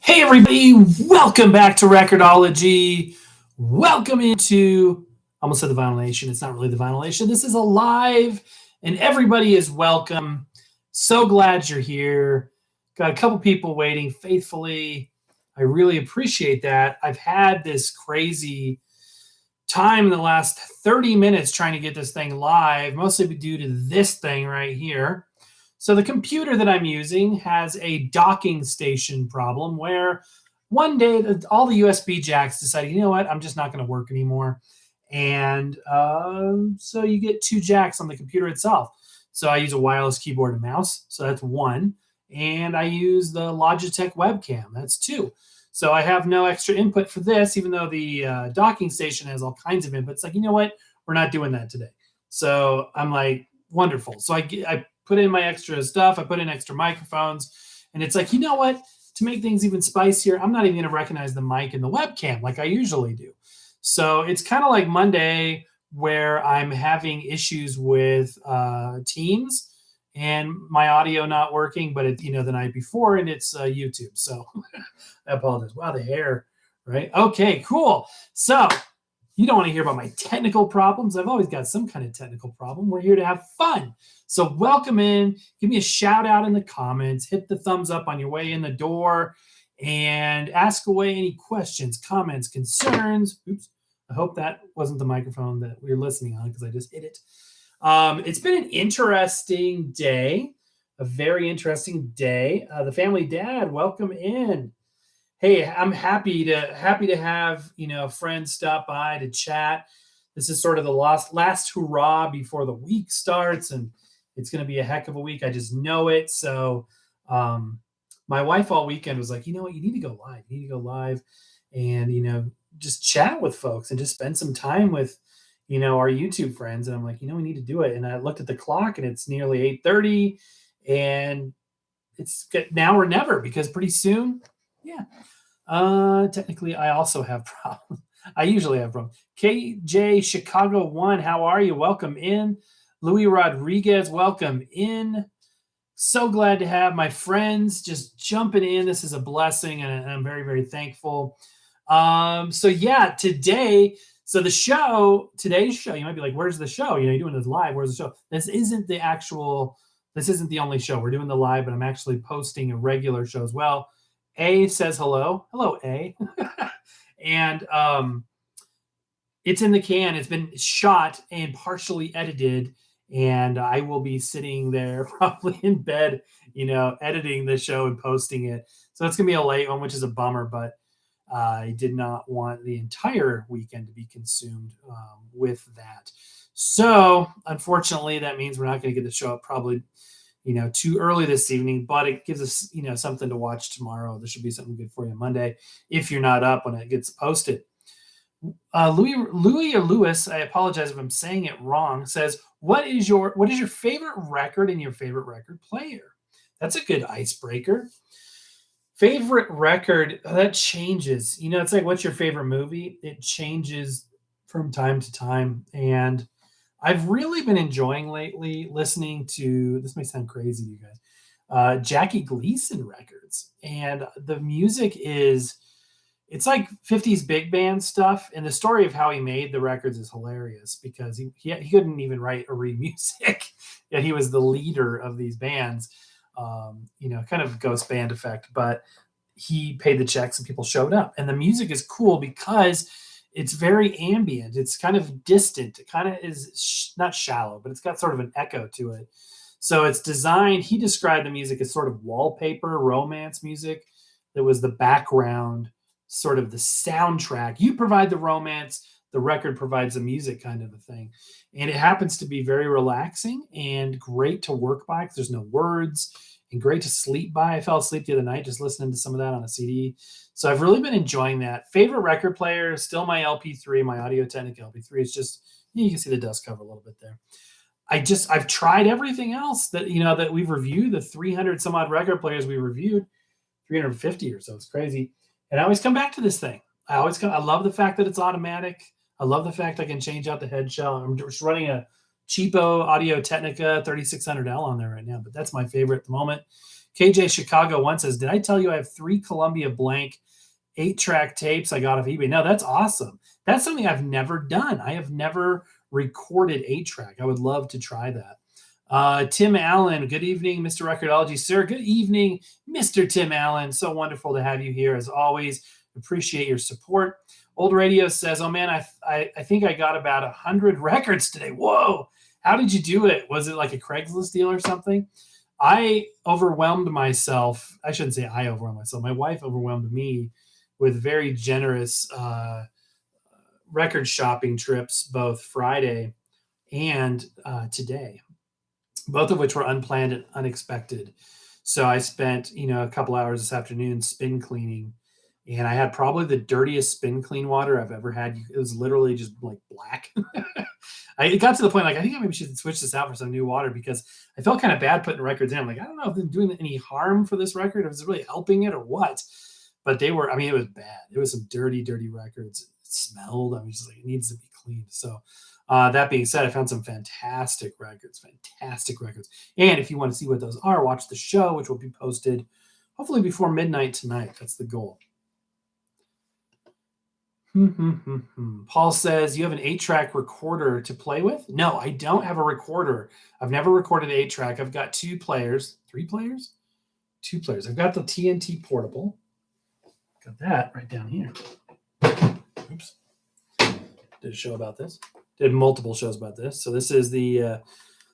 Hey everybody, welcome back to Record-ology. Welcome into, almost said the Vinyl Nation. It's not really the Vinyl Nation. This is a live and everybody is welcome. So glad you're here. Got a couple people waiting faithfully. I really appreciate that. I've had this crazy time in the last 30 minutes trying to get this thing live, mostly due to this thing right here. So the computer that I'm using has a docking station problem where one day all the USB jacks decided, you know what, I'm just not going to work anymore. And so you get two jacks on the computer itself. So I use a wireless keyboard and mouse. So that's one. And I use the Logitech webcam. That's two. So I have no extra input for this, even though the docking station has all kinds of inputs. Like, you know what? We're not doing that today. So I'm like, wonderful. So I put in my extra stuff. I put in extra microphones. And it's like, you know what? To make things even spicier, I'm not even going to recognize the mic and the webcam like I usually do. So it's kind of like Monday where I'm having issues with Teams and my audio not working, but it, the night before, and it's YouTube. So I apologize. Wow, the hair, right? Okay, cool. So you don't want to hear about my technical problems. I've always got some kind of technical problem. We're here to have fun. So welcome in. Give me a shout out in the comments. Hit the thumbs up on your way in the door and ask away any questions, comments, concerns. Oops. I hope that wasn't the microphone that we were listening on because I just hit it. It's been an interesting day, a very interesting day. The family dad, welcome in. Hey, I'm happy to have friends stop by to chat. This is sort of the last hurrah before the week starts, and it's going to be a heck of a week. I just know it. So my wife all weekend was like, you know what, you need to go live. You need to go live and just chat with folks and just spend some time with our YouTube friends. And I'm like, we need to do it. And I looked at the clock and it's nearly 8:30, and it's now or never, because pretty soon, yeah. Technically, I also have problems. I usually have problems. KJ Chicago 1, how are you? Welcome in. Louis Rodriguez, welcome in. So glad to have my friends just jumping in. This is a blessing, and I'm very, very thankful. So yeah, today's show, you might be like, where's the show? You're doing this live. Where's the show? This isn't the only show. We're doing the live, but I'm actually posting a regular show as well. A says hello. Hello, A. And it's in the can. It's been shot and partially edited, and I will be sitting there probably in bed, editing the show and posting it. So it's going to be a late one, which is a bummer, but I did not want the entire weekend to be consumed with that. So unfortunately, that means we're not going to get the show up probably too early this evening, but it gives us, something to watch tomorrow. There should be something good for you Monday if you're not up when it gets posted. Louis or Lewis, I apologize if I'm saying it wrong, says, what is your favorite record and your favorite record player? That's a good icebreaker. Favorite record, that changes. It's like, what's your favorite movie? It changes from time to time. And I've really been enjoying lately listening to, this may sound crazy to you guys, Jackie Gleason records. And the music it's like 50s big band stuff. And the story of how he made the records is hilarious because he couldn't even write or read music, yet he was the leader of these bands, kind of ghost band effect. But he paid the checks and people showed up. And the music is cool because it's very ambient. It's kind of distant. It kind of is not shallow, but it's got sort of an echo to it. So it's designed, he described the music as sort of wallpaper romance music that was the background, sort of the soundtrack. You provide the romance, the record provides the music, kind of a thing. And it happens to be very relaxing and great to work by because there's no words, and great to sleep by. I fell asleep the other night just listening to some of that on a CD. So I've really been enjoying that. Favorite record player is still my LP3, my Audio-Technica LP3. It's just, you can see the dust cover a little bit there. I've tried everything else that, that we've reviewed, the 300 some odd record players we reviewed, 350 or so. It's crazy. And I always come back to this thing. I love the fact that it's automatic. I love the fact I can change out the head shell. I'm just running a cheapo Audio-Technica 3600L on there right now, but that's my favorite at the moment. KJ Chicago once says, did I tell you I have 3 Columbia blank 8-track tapes I got off eBay? No, that's awesome. That's something I've never done. I have never recorded 8-track. I would love to try that. Tim Allen, good evening, Mr. Record-ology, sir. Good evening, Mr. Tim Allen. So wonderful to have you here as always. Appreciate your support. Old Radio says, oh man, I think I got about 100 records today. Whoa, how did you do it? Was it like a Craigslist deal or something? I overwhelmed myself. I shouldn't say I overwhelmed myself. My wife overwhelmed me with very generous record shopping trips, both Friday and today, both of which were unplanned and unexpected. So I spent, a couple hours this afternoon spin cleaning, and I had probably the dirtiest spin clean water I've ever had. It was literally just like black. It got to the point, like, I think I maybe should switch this out for some new water because I felt kind of bad putting records in. I'm like, I don't know if they're doing any harm for this record, if it's really helping it or what. But they were, it was bad. It was some dirty, dirty records. It smelled. I was just like, it needs to be cleaned. So that being said, I found some fantastic records. And if you want to see what those are, watch the show, which will be posted hopefully before midnight tonight. That's the goal. Paul says, you have an 8-track recorder to play with? No, I don't have a recorder. I've never recorded 8-track. I've got 2 players. 3 players? 2 players. I've got the TNT portable. Got that right down here. Oops. Did a show about this. Did multiple shows about this. So this is the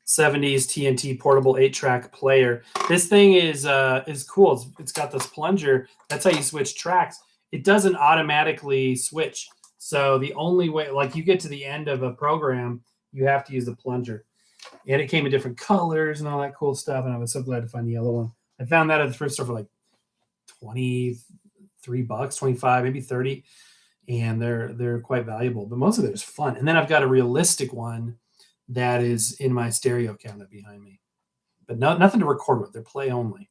70s TNT portable 8-track player. This thing is cool. It's got this plunger. That's how you switch tracks. It doesn't automatically switch. So the only way, like, you get to the end of a program, you have to use the plunger. And it came in different colors and all that cool stuff. And I was so glad to find the yellow one. I found that at the thrift store for like $23, 25, maybe 30. And they're quite valuable, but most of it is fun. And then I've got a realistic one that is in my stereo cabinet behind me, but nothing to record with. They're play only.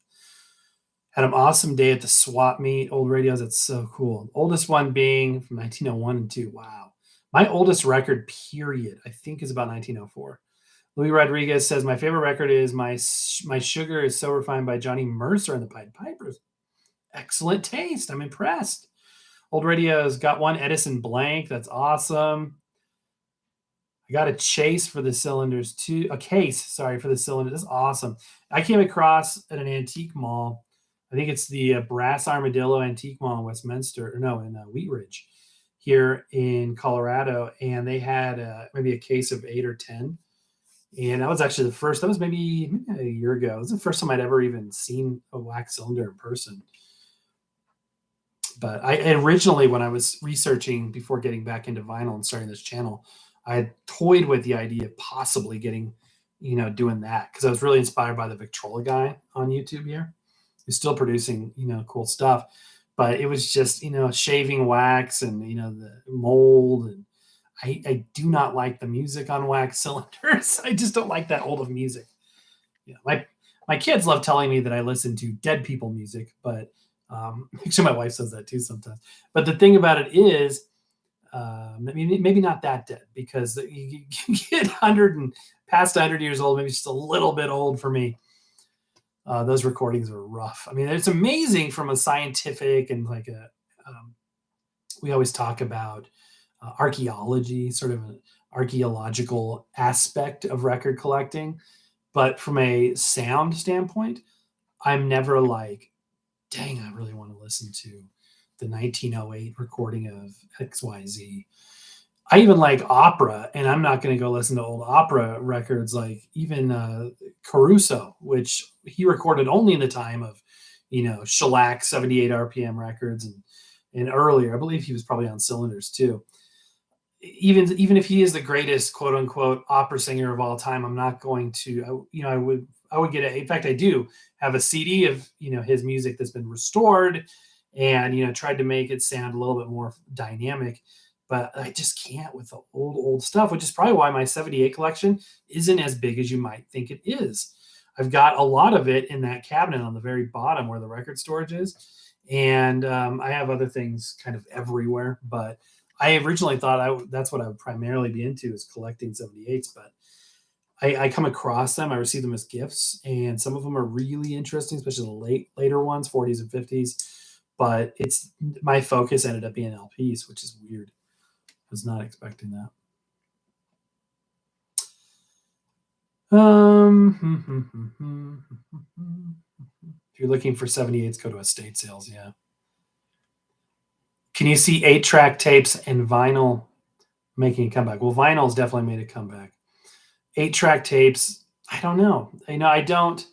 Had an awesome day at the swap meet. Old radios, that's so cool. Oldest one being from 1901 and 2. Wow. My oldest record, period, I think is about 1904. Louis Rodriguez says, my favorite record is My Sugar is So Refined by Johnny Mercer and the Pied Pipers. Excellent taste. I'm impressed. Old Radio's got one Edison blank. That's awesome. I got a case for the cylinders too. A case, sorry, for the cylinders. That's awesome. I came across at an antique mall. I think it's the Brass Armadillo Antique Mall in Westminster, in Wheat Ridge here in Colorado. And they had maybe a case of 8 or 10. And that was actually the first, that was maybe a year ago. It was the first time I'd ever even seen a wax cylinder in person. But I originally, when I was researching before getting back into vinyl and starting this channel, I had toyed with the idea of possibly getting, doing that, because I was really inspired by the Victrola guy on YouTube here, who's still producing, cool stuff. But it was just, shaving wax and, the mold. And I do not like the music on wax cylinders. I just don't like that old of music. My kids love telling me that I listen to dead people music, but actually, my wife says that too sometimes. But the thing about it is, maybe not that dead, because you get 100 and past 100 years old, maybe just a little bit old for me. Those recordings are rough. It's amazing from a scientific and we always talk about archaeology, sort of an archaeological aspect of record collecting. But from a sound standpoint, I'm never like, dang, I really want to listen to the 1908 recording of XYZ. I even like opera, and I'm not going to go listen to old opera records, like even Caruso, which he recorded only in the time of, shellac 78 RPM records and earlier. I believe he was probably on cylinders too. Even if he is the greatest quote unquote opera singer of all time, I'm not going to, I would get in fact, I do have a CD of, his music that's been restored and, tried to make it sound a little bit more dynamic, but I just can't with the old stuff, which is probably why my 78 collection isn't as big as you might think it is. I've got a lot of it in that cabinet on the very bottom where the record storage is. And I have other things kind of everywhere, but I originally thought that's what I would primarily be into, is collecting 78s, but I come across them. I receive them as gifts, and some of them are really interesting, especially the later ones, 40s and 50s. But it's my focus ended up being LPs, which is weird. I was not expecting that. If you're looking for 78s, go to estate sales. Yeah. Can you see 8-track tapes and vinyl making a comeback? Well, vinyl's definitely made a comeback. 8-track tapes, I don't know. I don't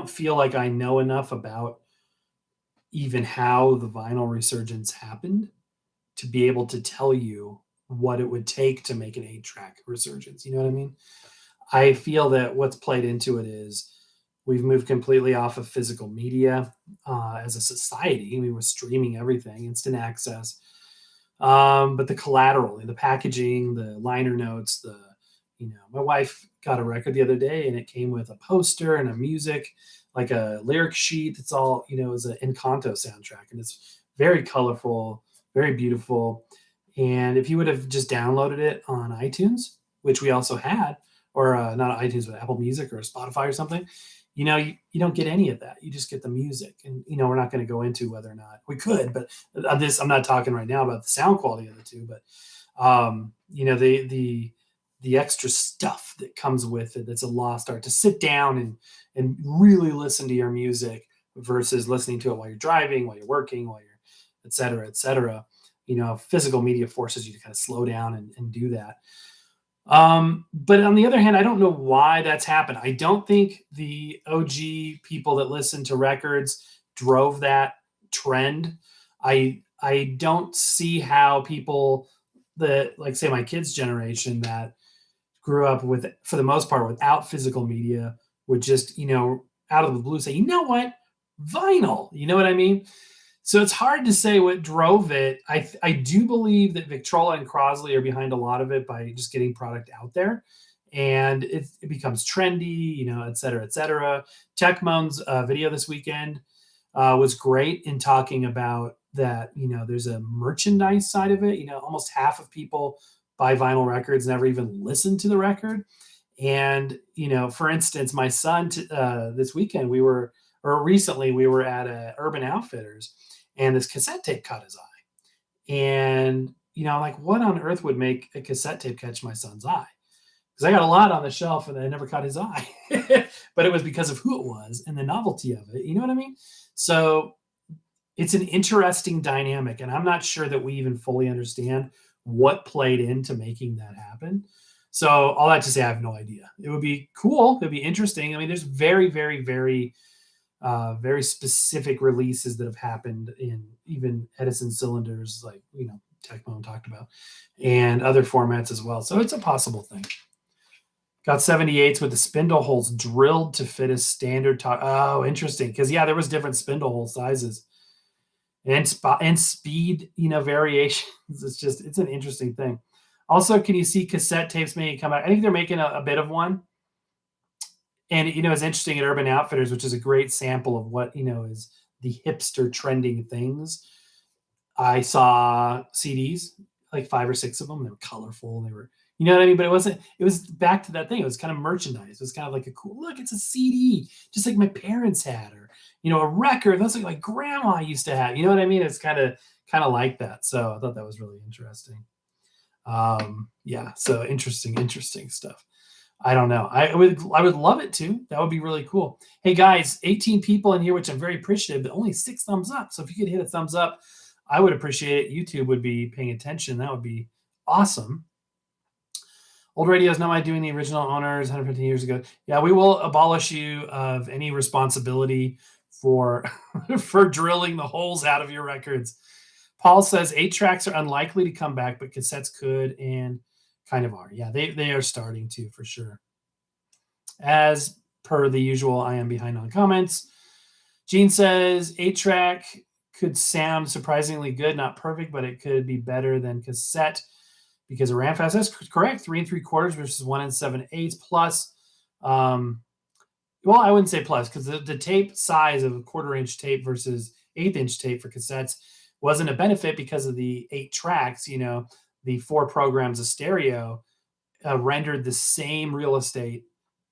feel like I know enough about even how the vinyl resurgence happened to be able to tell you what it would take to make an 8-track resurgence. You know what I mean? I feel that what's played into it is we've moved completely off of physical media as a society. We were streaming everything, instant access. But the collateral, the packaging, the liner notes, my wife got a record the other day and it came with a poster and a music, like a lyric sheet. It's all, it was an Encanto soundtrack, and it's very colorful, very beautiful. And if you would have just downloaded it on iTunes, which we also had, or not iTunes, but Apple Music or Spotify or something, you don't get any of that. You just get the music. And, we're not going to go into whether or not we could, but I'm not talking right now about the sound quality of the two, but, the extra stuff that comes with it, that's a lost art, to sit down and really listen to your music versus listening to it while you're driving, while you're working, while you're et cetera, et cetera. Physical media forces you to kind of slow down and do that. But on the other hand, I don't know why that's happened. I don't think the OG people that listen to records drove that trend. I don't see how people that, like, say, my kids' generation that grew up with, for the most part, without physical media would just, out of the blue say, you know what, vinyl, you know what I mean? So it's hard to say what drove it. I do believe that Victrola and Crosley are behind a lot of it by just getting product out there, and it becomes trendy, et cetera, et cetera. Techmoan's video this weekend was great in talking about that. There's a merchandise side of it. Almost half of people buy vinyl records, never even listen to the record. And, for instance, my son this weekend, recently we were at a Urban Outfitters, and this cassette tape caught his eye. And, I'm like, what on earth would make a cassette tape catch my son's eye? Because I got a lot on the shelf and I never caught his eye. But it was because of who it was and the novelty of it. You know what I mean? So it's an interesting dynamic, and I'm not sure that we even fully understand what played into making that happen. So all that to say, I have no idea. It would be cool. It'd be interesting. I mean, there's very, very, very very specific releases that have happened in even Edison cylinders, like, Techmoan talked about, and other formats as well. So it's a possible thing. Got 78s with the spindle holes drilled to fit a standard Oh, interesting. Because, there was different spindle hole sizes and speed, variations. It's an interesting thing. Also, can you see cassette tapes making come out? I think they're making a bit of one. And, it's interesting at Urban Outfitters, which is a great sample of what, is the hipster trending things. I saw CDs, like 5 or 6 of them. They were colorful. They were, you know what I mean? But it was back to that thing. It was kind of merchandise. It was kind of like a cool, look, it's a CD, just like my parents had, or, a record. That's like my grandma used to have. You know what I mean? It's kind of like that. So I thought that was really interesting. So interesting stuff. I don't know. I would love it too. That would be really cool. Hey guys, 18 people in here, which I'm very appreciative, but only 6 thumbs up. So if you could hit a thumbs up, I would appreciate it. YouTube would be paying attention. That would be awesome. Old radio is not my doing. The original owners 115 years ago. Yeah, we will abolish you of any responsibility for for drilling the holes out of your records. Paul says 8-tracks are unlikely to come back, but cassettes could and kind of are. Yeah, they are starting to, for sure. As per the usual, I am behind on comments. Gene says 8-track could sound surprisingly good, not perfect, but it could be better than cassette because it ran fast. That's correct. 3 3/4 versus 1 7/8 plus. Well, I wouldn't say plus, because the tape size of a 1/4-inch tape versus 1/8-inch tape for cassettes wasn't a benefit because of the 8 tracks. The 4 programs of stereo rendered the same real estate.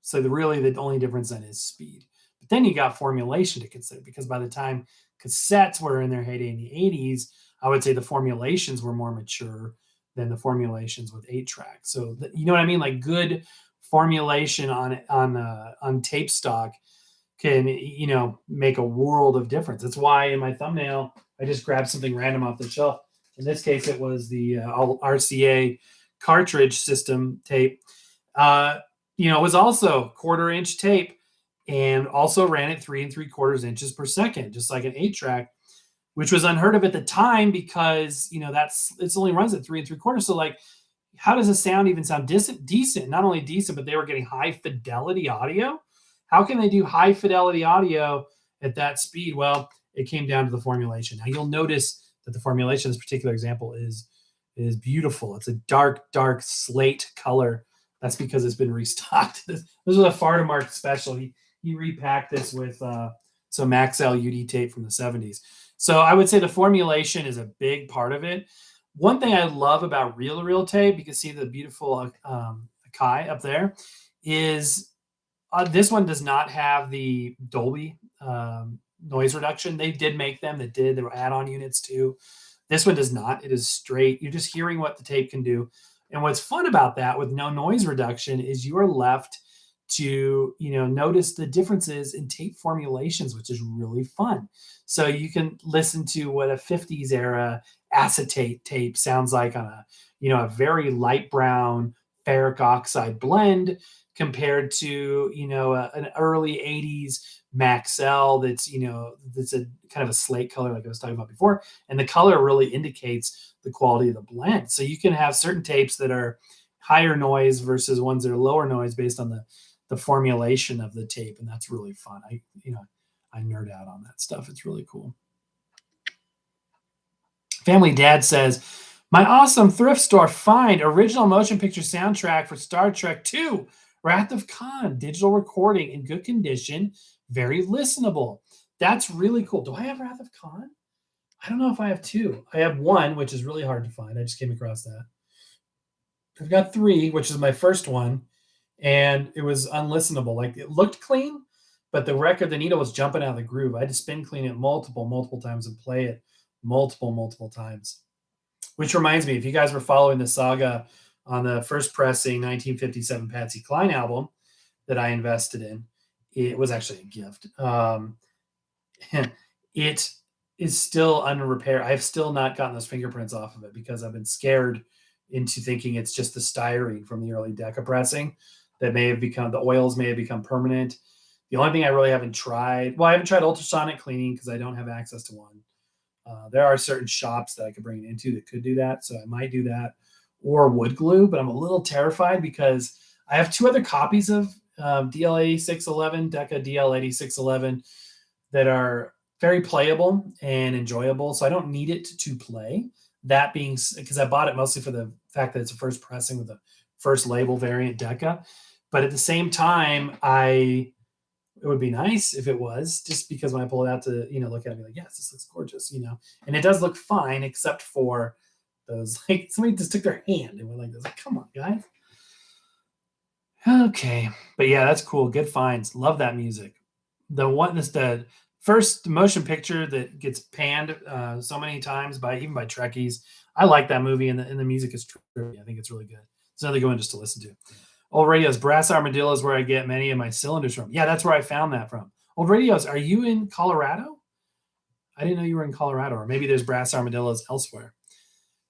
So really the only difference then is speed. But then you got formulation to consider, because by the time cassettes were in their heyday in the 80s, I would say the formulations were more mature than the formulations with 8-track. So you know what I mean? Like good formulation on tape stock can, you know, make a world of difference. That's why in my thumbnail I just grabbed something random off the shelf. In this case, it was the RCA cartridge system tape. You know, it was also 1/4-inch tape, and also ran at 3 3/4 inches per second, just like an 8-track, which was unheard of at the time because, you know, it only runs at 3 3/4. So like, how does a sound even sound decent? Not only decent, but they were getting high fidelity audio. How can they do high fidelity audio at that speed? Well, it came down to the formulation. Now you'll notice that the formulation in this particular example is beautiful. It's a dark slate color. That's because it's been restocked. This was a Fardamark special. He repacked this with some Maxell UD tape from the 70s. So I would say the formulation is a big part of it. One thing I love about reel-to-reel tape, you can see the beautiful Akai up there, is this one does not have the Dolby noise reduction. They did make them. There were add-on units too. This one does not. It is straight. You're just hearing what the tape can do. And what's fun about that with no noise reduction is you are left to, you know, notice the differences in tape formulations, which is really fun. So you can listen to what a 50s era acetate tape sounds like on a, you know, a very light brown ferric oxide blend compared to, you know, an early 80s Maxell that's, you know, that's a kind of a slate color like I was talking about before. And the color really indicates the quality of the blend. So you can have certain tapes that are higher noise versus ones that are lower noise based on the formulation of the tape. And that's really fun. I nerd out on that stuff. It's really cool. Family Dad says, my awesome thrift store find original motion picture soundtrack for Star Trek II, Wrath of Khan, digital recording in good condition, very listenable. That's really cool. Do I have Wrath of Khan? I don't know if I have 2. I have 1, which is really hard to find. I just came across that. I've got 3, which is my first one, and it was unlistenable. Like, it looked clean, but the needle was jumping out of the groove. I had to spin clean it multiple times and play it multiple times. Which reminds me, if you guys were following the saga on the first pressing 1957 Patsy Cline album that I invested in, it was actually a gift. It is still under repair. I have still not gotten those fingerprints off of it because I've been scared into thinking it's just the styrene from the early Decca pressing that the oils may have become permanent. The only thing I really haven't tried, I haven't tried ultrasonic cleaning because I don't have access to one. There are certain shops that I could bring it into that could do that. So I might do that, or wood glue, but I'm a little terrified because I have 2 other copies of DL8611, Decca DL8611, that are very playable and enjoyable. So I don't need it to play. That being, because I bought it mostly for the fact that it's a first pressing with the first label variant Decca. But at the same time, it would be nice if it was, just because when I pull it out to, you know, look at it and be like, yes, this looks gorgeous, you know. And it does look fine, except for those, like, somebody just took their hand and went like this. Like, come on, guys. Okay. But yeah, that's cool. Good finds. Love that music. The first motion picture that gets panned so many times even by Trekkies. I like that movie, and the music is trippy. I think it's really good. It's another good one just to listen to. Old Radios, Brass Armadillo is where I get many of my cylinders from. Yeah, that's where I found that from. Old Radios, are you in Colorado? I didn't know you were in Colorado, or maybe there's Brass Armadillos elsewhere.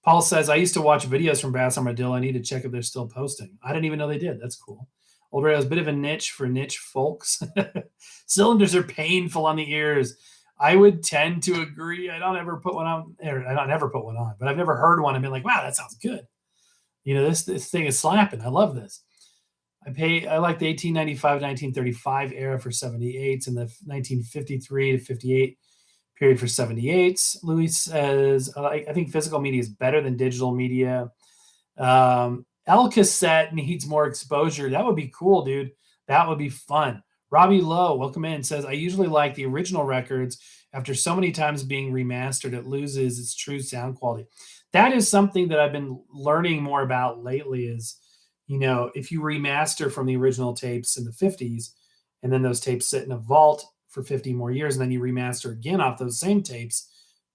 Paul says, I used to watch videos from Brass Armadillo. I need to check if they're still posting. I didn't even know they did. That's cool. Old Radios, a bit of a niche for niche folks. Cylinders are painful on the ears. I would tend to agree. I don't ever put one on, but I've never heard one and been like, wow, that sounds good. You know, this thing is slapping. I love this. I like the 1895 to 1935 era for 78s and the 1953 to 58 period for 78s. Louis says, I think physical media is better than digital media. El cassette needs more exposure. That would be cool, dude. That would be fun. Robbie Lowe, welcome in, says, I usually like the original records. After so many times being remastered, it loses its true sound quality. That is something that I've been learning more about lately is, if you remaster from the original tapes in the 50s, and then those tapes sit in a vault for 50 more years, and then you remaster again off those same tapes,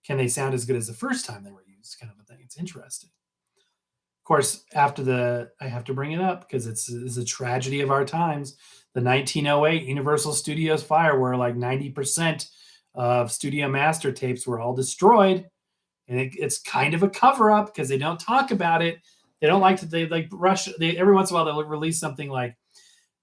can they sound as good as the first time they were used? Kind of a thing. It's interesting. Of course, I have to bring it up because it's a tragedy of our times. The 1908 Universal Studios fire, where like 90% of studio master tapes were all destroyed. And it's kind of a cover up because they don't talk about it. They don't like to, they like rush. Every once in a while, they'll release something like,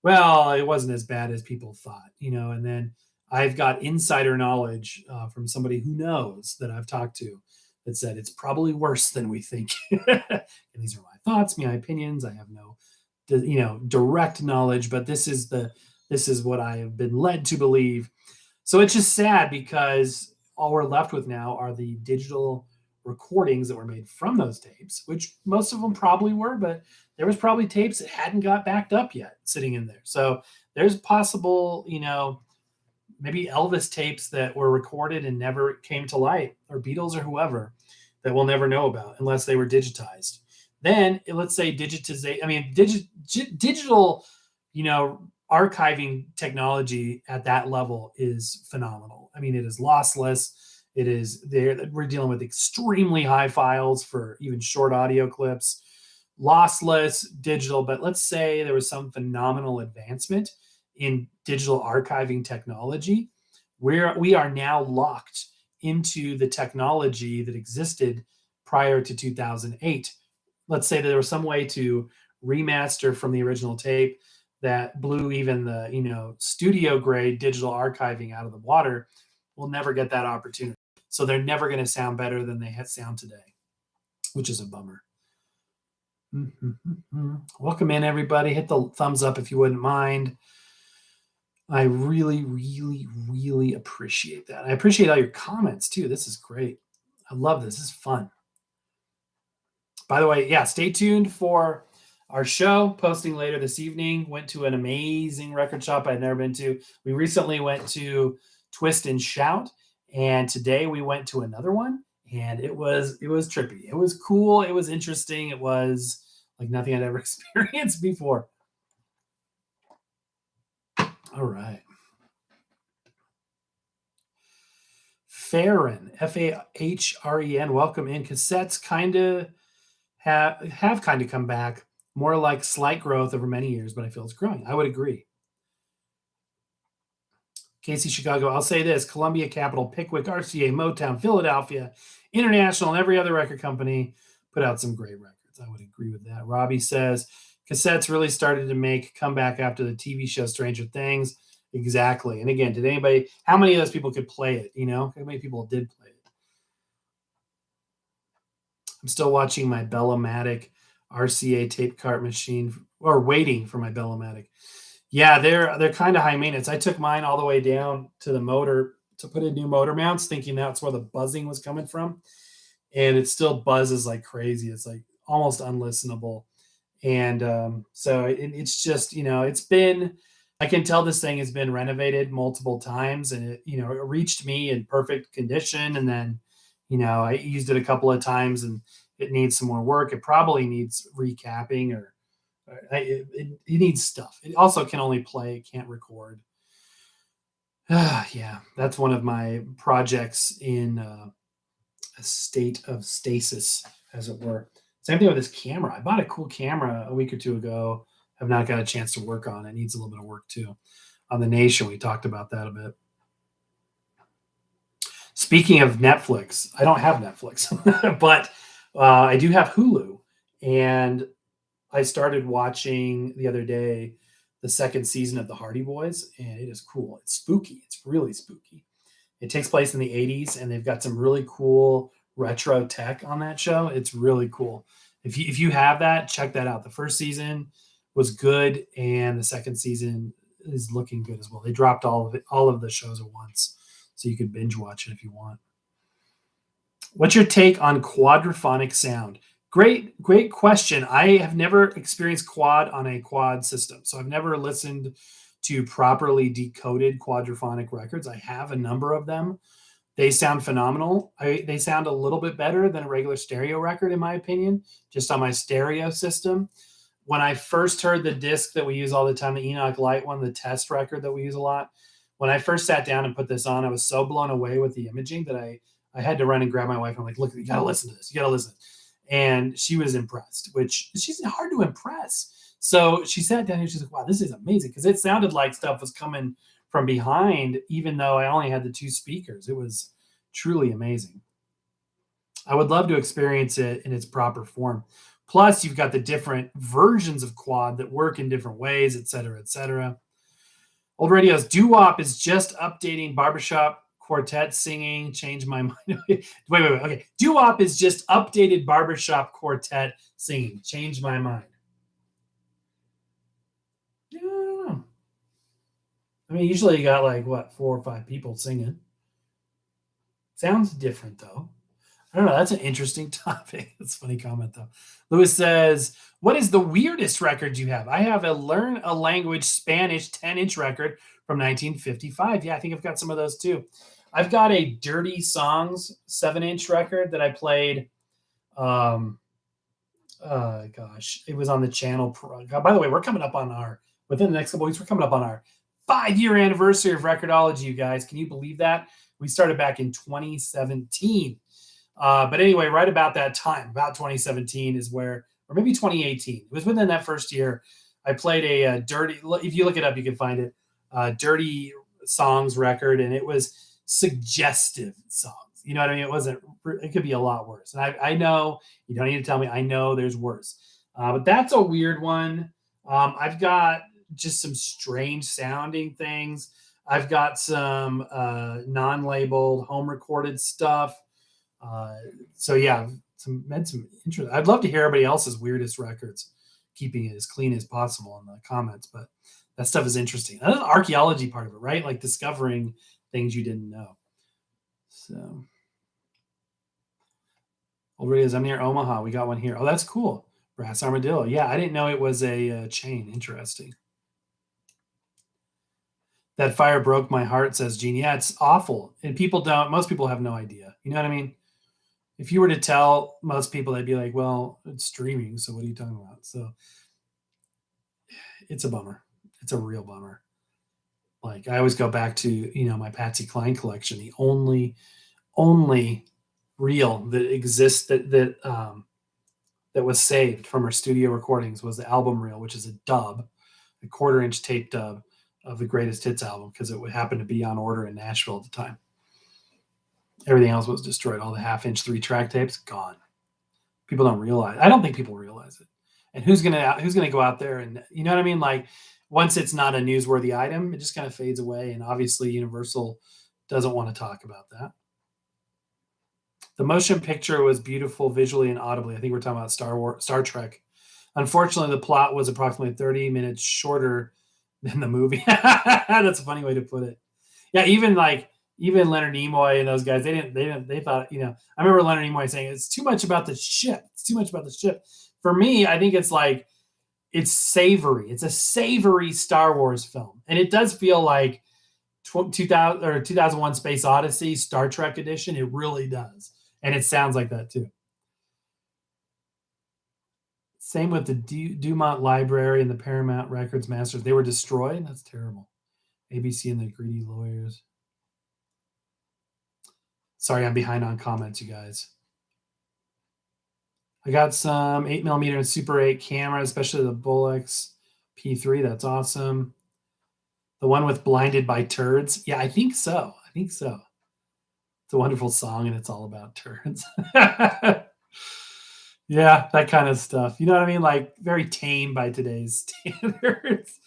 well, it wasn't as bad as people thought, and then I've got insider knowledge from somebody who knows that I've talked to that said it's probably worse than we think. And these are my thoughts, my opinions. I have no, direct knowledge, but this is what I have been led to believe. So it's just sad because all we're left with now are the digital recordings that were made from those tapes, which most of them probably were, but there was probably tapes that hadn't got backed up yet sitting in there. So there's possible, maybe Elvis tapes that were recorded and never came to light, or Beatles or whoever, that we'll never know about unless they were digitized. Then let's say digital, archiving technology at that level is phenomenal. I mean, it is lossless. It is there. We're dealing with extremely high files for even short audio clips, lossless, digital. But let's say there was some phenomenal advancement in digital archiving technology, where we are now locked into the technology that existed prior to 2008. Let's say that there was some way to remaster from the original tape that blew even the studio grade digital archiving out of the water. We'll never get that opportunity. So they're never going to sound better than they sound today, which is a bummer. Welcome in, everybody. Hit the thumbs up if you wouldn't mind. I really, really, really appreciate that. I appreciate all your comments too. This is great. I love this. This is fun. By the way, yeah, stay tuned for our show posting later this evening. Went to an amazing record shop I'd never been to. We recently went to Twist and Shout, and today we went to another one, and it was trippy. It was cool. It was interesting. It was like nothing I'd ever experienced before. All right. Farren, Fahren, welcome in. Cassettes kind of have kind of come back, more like slight growth over many years, but I feel it's growing. I would agree. Casey Chicago, I'll say this: Columbia, Capitol, Pickwick, RCA, Motown, Philadelphia, International, and every other record company put out some great records. I would agree with that. Robbie says cassettes really started to make a comeback after the TV show Stranger Things. Exactly. And again, how many of those people could play it? How many people did play it? I'm still watching my Bell-O-Matic RCA tape cart machine, or waiting for my Bell-O-Matic. Yeah, they're kind of high maintenance. I took mine all the way down to the motor to put in new motor mounts, thinking that's where the buzzing was coming from. And it still buzzes like crazy. It's like almost unlistenable. And so it's just, it's been, I can tell this thing has been renovated multiple times, and it reached me in perfect condition. And then, I used it a couple of times and it needs some more work. It probably needs recapping, or it needs stuff. It also can only play, it can't record. Yeah, that's one of my projects in a state of stasis, as it were. Same thing with this camera. I bought a cool camera a week or two ago. Have not got a chance to work on it. It needs a little bit of work too. On the Nation, we talked about that a bit. Speaking of Netflix, I don't have Netflix, but I do have Hulu. And I started watching the other day the second season of The Hardy Boys, and it is cool. It's spooky. It's really spooky. It takes place in the 80s, and they've got some really cool retro tech on that show. It's really cool. If you have that, check that out. The first season was good, and the second season is looking good as well. They dropped all of the shows at once, so you could binge watch it if you want. What's your take on quadraphonic sound? Great question. I have never experienced quad on a quad system, so I've never listened to properly decoded quadraphonic records. I have a number of them. They sound phenomenal. They sound a little bit better than a regular stereo record, in my opinion, just on my stereo system. when I first heard the disc that we use all the time, the Enoch Light one, the test record that we use a lot, when I first sat down and put this on, I was so blown away with the imaging that I had to run and grab my wife. I'm like, look, you got to listen to this. You got to listen. And she was impressed, which she's hard to impress. So she sat down and she's like, wow, this is amazing. Because it sounded like stuff was coming from behind, even though I only had the 2 speakers. It was truly amazing. I would love to experience it in its proper form. Plus, you've got the different versions of quad that work in different ways, et cetera, et cetera. Old Radio's doo-wop is just updating barbershop quartet singing. Change my mind. wait. Okay. Doo-wop is just updated barbershop quartet singing. Change my mind. Yeah, I don't know. I mean, usually you got like, what, 4 or 5 people singing. Sounds different, though. I don't know. That's an interesting topic. That's a funny comment, though. Lewis says, what is the weirdest record you have? I have a Learn a Language Spanish 10-inch record from 1955. Yeah, I think I've got some of those, too. I've got a Dirty Songs 7-inch record that I played. Gosh, it was on the channel. By the way, we're coming up on within the next couple weeks, we're coming up on our 5-year anniversary of Record-ology, you guys. Can you believe that? We started back in 2017. But anyway, right about that time, about 2017 is where, or maybe 2018. It was within that first year. I played a Dirty, if you look it up, you can find it, Dirty Songs record, and it was suggestive songs. You know what I mean? It could be a lot worse. And I know, you don't need to tell me, I know there's worse. But that's a weird one. I've got just some strange sounding things. I've got some non-labeled home recorded stuff. So yeah, some interesting. I'd love to hear everybody else's weirdest records, keeping it as clean as possible in the comments. But that stuff is interesting. That's the archaeology part of it, right? Like discovering things you didn't know. So, already as I'm near Omaha, we got one here. Oh, that's cool. Brass Armadillo. Yeah, I didn't know it was a chain. Interesting. That fire broke my heart, says Gene. Yeah, it's awful. And most people have no idea. You know what I mean? If you were to tell most people, they'd be like, well, it's streaming, so what are you talking about? So it's a bummer. It's a real bummer. Like, I always go back to, my Patsy Cline collection. The only reel that exists that was saved from her studio recordings was the album reel, which is a 1/4-inch tape dub of the Greatest Hits album, because it would happen to be on order in Nashville at the time. Everything else was destroyed. All the 1/2-inch 3-track tapes gone. People don't realize. I don't think people realize it. And who's gonna go out there and, you know what I mean? Like, once it's not a newsworthy item, it just kind of fades away. And obviously, Universal doesn't want to talk about that. The motion picture was beautiful visually and audibly. I think we're talking about Star Trek. Unfortunately, the plot was approximately 30 minutes shorter than the movie. That's a funny way to put it. Yeah, even Leonard Nimoy and those guys, they thought, I remember Leonard Nimoy saying, it's too much about the ship. It's too much about the ship. For me, I think it's savory. It's a savory Star Wars film. And it does feel like 2001 Space Odyssey, Star Trek edition. It really does. And it sounds like that too. Same with the Dumont Library and the Paramount Records Masters. They were destroyed. That's terrible. ABC and the Greedy Lawyers. Sorry, I'm behind on comments, you guys. I got some 8mm and Super 8 camera, especially the Bolex P3. That's awesome. The one with Blinded by Turds. Yeah, I think so. It's a wonderful song, and it's all about turds. Yeah, that kind of stuff. You know what I mean? Like, very tame by today's standards.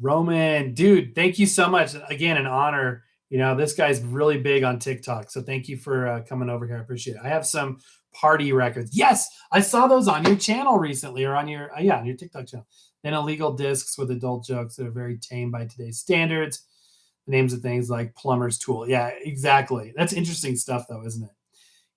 Roman, dude, thank you so much. Again, an honor. This guy's really big on TikTok, so thank you for coming over here. I appreciate it. I have some party records. Yes, I saw those on your channel recently, or on your on your TikTok channel. Then illegal discs with adult jokes that are very tame by today's standards. The names of things like Plumber's Tool. Yeah, exactly. That's interesting stuff, though, isn't it?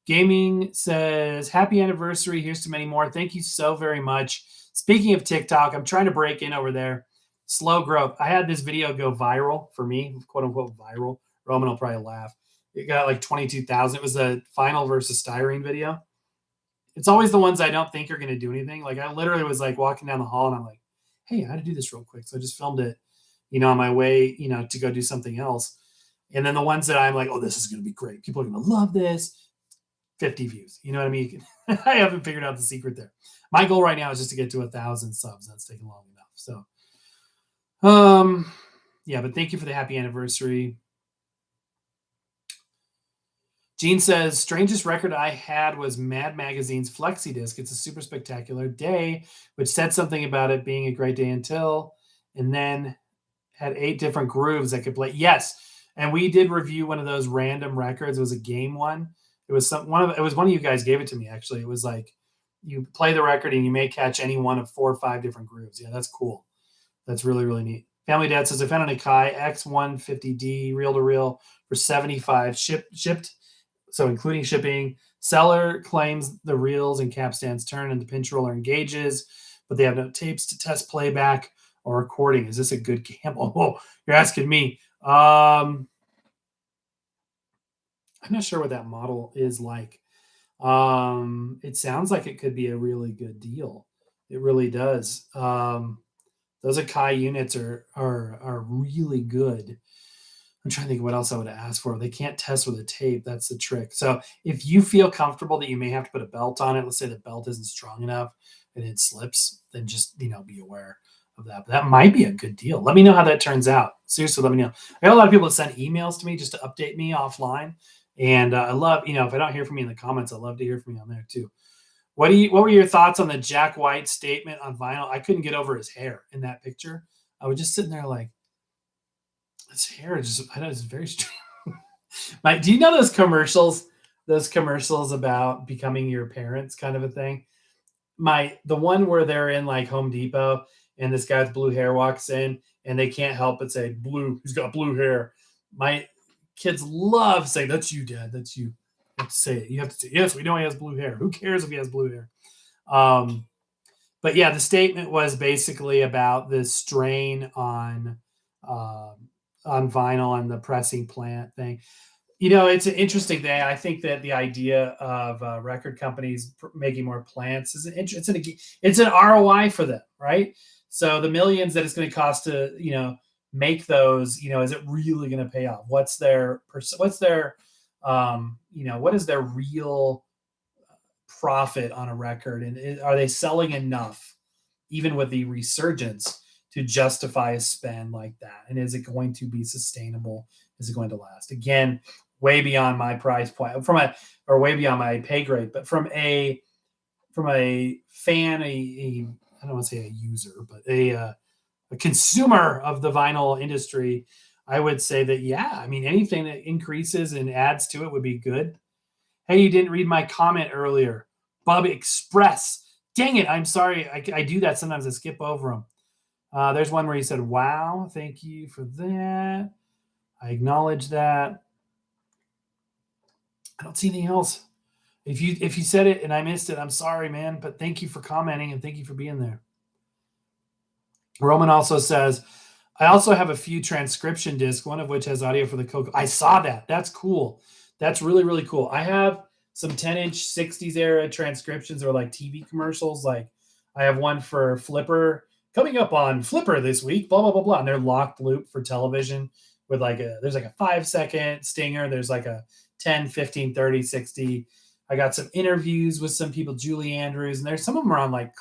Gaming says, happy anniversary. Here's to many more. Thank you so very much. Speaking of TikTok, I'm trying to break in over there. Slow growth. I had this video go viral for me, quote unquote viral. Roman will probably laugh. It got like 22,000. It was a Final versus Styrene video. It's always the ones I don't think are going to do anything. Like I literally was like walking down the hall and I'm like, hey, I had to do this real quick. So I just filmed it, on my way, to go do something else. And then the ones that I'm like, oh, this is going to be great. People are going to love this. 50 views. You know what I mean? I haven't figured out the secret there. My goal right now is just to get to 1,000 subs. That's taken long enough. So, yeah, but thank you for the happy anniversary. Gene says, strangest record I had was Mad Magazine's Flexi Disc. It's a super spectacular day, which said something about it being a great day until, and then had 8 different grooves that could play. Yes. And we did review one of those random records. It was a game one. It was one of you guys gave it to me, actually. It was like you play the record and you may catch any one of 4 or 5 different grooves. Yeah, that's cool. That's really, really neat. Family Dad says, I found an Akai X150D reel-to-reel for $75 shipped. So including shipping. Seller claims the reels and capstans turn and the pinch roller engages, but they have no tapes to test playback or recording. Is this a good gamble? Oh, you're asking me. I'm not sure what that model is like. It sounds like it could be a really good deal. It really does. Those Akai units are really good. I'm trying to think of what else I would have asked for. They can't test with a tape. That's the trick. So if you feel comfortable that you may have to put a belt on it, let's say the belt isn't strong enough and it slips, then just, be aware of that. But that might be a good deal. Let me know how that turns out. Seriously, let me know. I got a lot of people that send emails to me just to update me offline. And I love, if I don't hear from you in the comments, I love to hear from you on there too. What were your thoughts on the Jack White statement on vinyl? I couldn't get over his hair in that picture. I was just sitting there like, his hair is just, I know it's very strange. Do you know those commercials? Those commercials about becoming your parents kind of a thing? The one where they're in like Home Depot and this guy with blue hair walks in and they can't help but say, blue, he's got blue hair. My kids love saying, that's you, Dad. That's you. You have to say it. You have to say, yes, we know he has blue hair. Who cares if he has blue hair? But yeah, the statement was basically about this strain on vinyl and the pressing plant thing. It's an interesting thing. I think that the idea of record companies making more plants is it's an ROI for them, right? So the millions that it's going to cost to make those, is it really going to pay off? What is their real profit on a record, and are they selling enough, even with the resurgence, to justify a spend like that? And is it going to be sustainable? Is it going to last? Again, way beyond my price point, or way beyond my pay grade, but from a fan, I don't want to say a user, but a consumer of the vinyl industry, I would say that, yeah, I mean, anything that increases and adds to it would be good. Hey, you didn't read my comment earlier. Bubby Express. Dang it. I'm sorry. I do that sometimes. I skip over them. There's one where he said, wow, thank you for that. I acknowledge that. I don't see anything else. If you said it and I missed it, I'm sorry, man. But thank you for commenting and thank you for being there. Roman also says, I also have a few transcription discs, one of which has audio for the Coco. I saw that. That's cool. That's really, really cool. I have some 10-inch 60s era transcriptions or like TV commercials. Like I have one for Flipper coming up on Flipper this week, blah, blah, blah, blah. And they're locked loop for television with there's like a 5-second stinger. There's like a 10, 15, 30, 60. I got some interviews with some people, Julie Andrews, and there's some of them are on like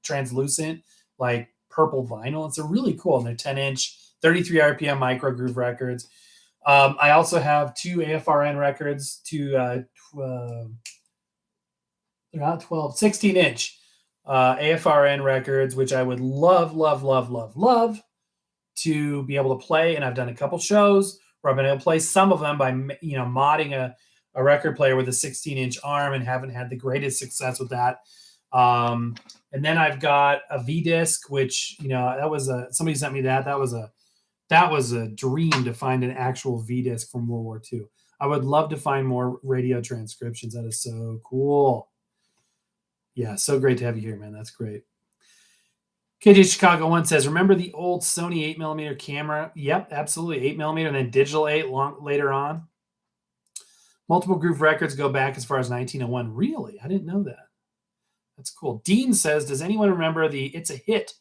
translucent, like purple vinyl. It's a really cool. And they're 10-inch, 33 RPM micro groove records. I also have 2 AFRN records, 16-inch AFRN records, which I would love to be able to play. And I've done a couple shows where I've been able to play some of them by, modding a record player with a 16-inch arm and haven't had the greatest success with that. And then I've got a V-disc, which, that was somebody sent me that. That was a dream to find an actual V-disc from World War II. I would love to find more radio transcriptions. That is so cool. Yeah, so great to have you here, man. That's great. KJ Chicago 1 says, remember the old Sony 8mm camera? Yep, absolutely. 8mm and then digital 8 later on. Multiple Groove records go back as far as 1901. Really? I didn't know that. That's cool. Dean says, does anyone remember the It's a Hit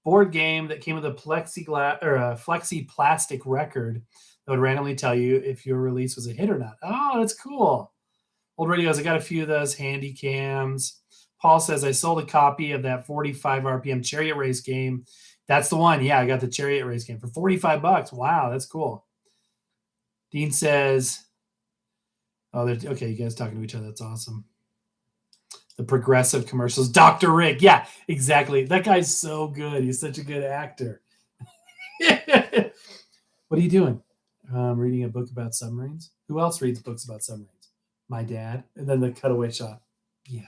board game that came with a plexiglass or a flexi plastic record that would randomly tell you if your release was a hit or not? Oh, that's cool. Old radios, I got a few of those handy cams. Paul says, I sold a copy of that 45 RPM chariot race game. That's the one. Yeah, I got the chariot race game for $45. Wow, that's cool. Dean says, oh, okay, you guys talking to each other. That's awesome. The Progressive commercials. Dr. Rick. Yeah, exactly. That guy's so good. He's such a good actor. What are you doing? Reading a book about submarines. Who else reads books about submarines? My dad. And then the cutaway shot. Yeah.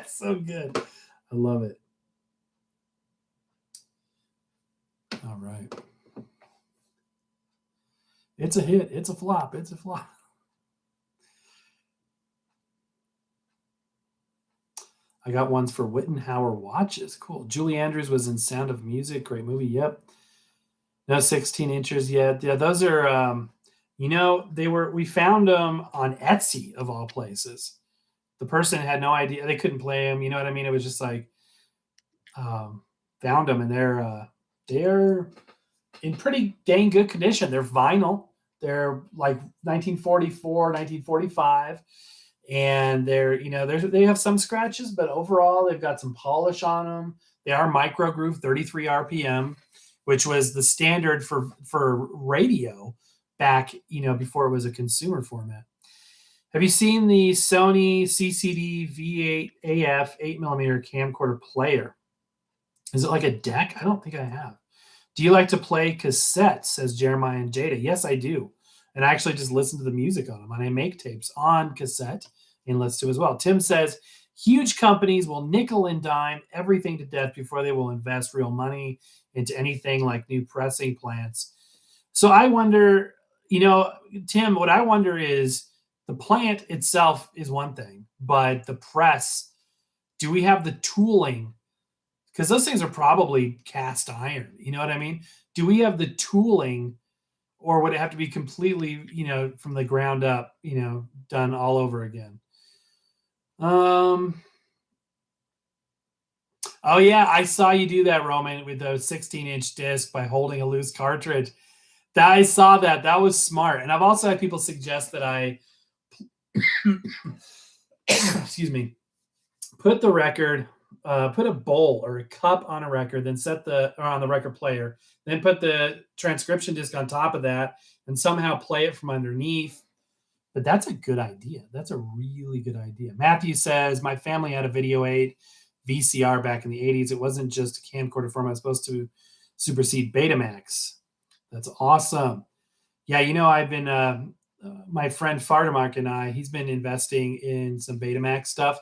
So good. I love it. All right. It's a hit. It's a flop. It's a flop. I got ones for Wittenhauer watches. Cool. Julie Andrews was in Sound of Music. Great movie. Yep. No 16 inches yet. Yeah, those are, we found them on Etsy of all places. The person had no idea. They couldn't play them. You know what I mean? It was just like, found them, and they're in pretty dang good condition. They're vinyl. They're like 1944, 1945. And they have some scratches, but overall they've got some polish on them. They are micro groove 33 RPM, which was the standard for radio back, before it was a consumer format. Have you seen the Sony CCD V8 AF 8mm camcorder player? Is it like a deck? I don't think I have. Do you like to play cassettes, says Jeremiah and Jada? Yes, I do. And I actually just listen to the music on them. And I make tapes on cassette and listen to as well. Tim says, huge companies will nickel and dime everything to death before they will invest real money into anything like new pressing plants. So I wonder, Tim, what I wonder is the plant itself is one thing, but the press, do we have the tooling? Because those things are probably cast iron. You know what I mean? Do we have the tooling, or would it have to be completely, from the ground up, done all over again? Oh yeah, I saw you do that, Roman, with the 16-inch disc by holding a loose cartridge. I saw that. That was smart. And I've also had people suggest that I, excuse me, put the record, put a bowl or a cup on a record, then on the record player, then put the transcription disc on top of that, and somehow play it from underneath. But that's a good idea. That's a really good idea. Matthew says, my family had a Video 8 VCR back in the 80s. It wasn't just a camcorder format. It was supposed to supersede Betamax. That's awesome. Yeah, I've been, my friend Fardermark and I, he's been investing in some Betamax stuff.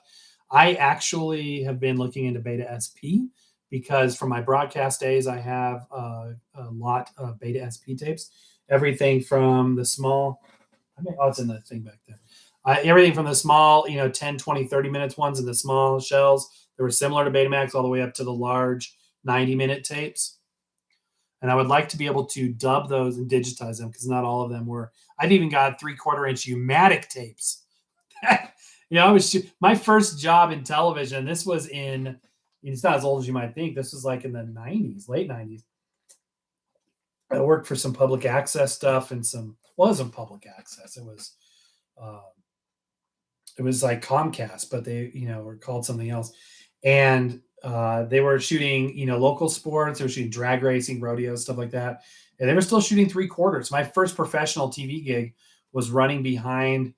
I actually have been looking into Beta SP because from my broadcast days, I have a lot of Beta SP tapes. Everything from the small, it's in the thing back there. Everything from the small, 10, 20, 30 minutes ones in the small shells that were similar to Betamax all the way up to the large 90-minute tapes. And I would like to be able to dub those and digitize them because not all of them were. I've even got 3/4-inch U-matic tapes. My first job in television. This was it's not as old as you might think. This was like in the 90s, late 90s. I worked for some public access stuff and it wasn't public access. It was like Comcast, but they, were called something else. And they were shooting, local sports. They were shooting drag racing, rodeos, stuff like that. And they were still shooting 3/4. My first professional TV gig was running behind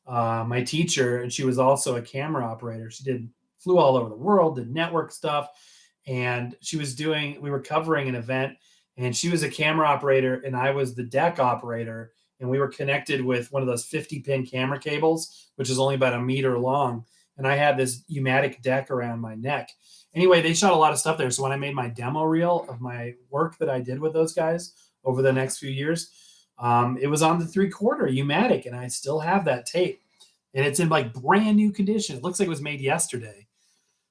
my teacher, and she was also a camera operator. She flew all over the world, did network stuff, and we were covering an event, and she was a camera operator, and I was the deck operator, and we were connected with one of those 50-pin camera cables, which is only about a meter long, and I had this U-matic deck around my neck. Anyway, they shot a lot of stuff there, so when I made my demo reel of my work that I did with those guys over the next few years, it was on the 3/4 U-matic, and I still have that tape, and it's in like brand new condition. It looks like it was made yesterday.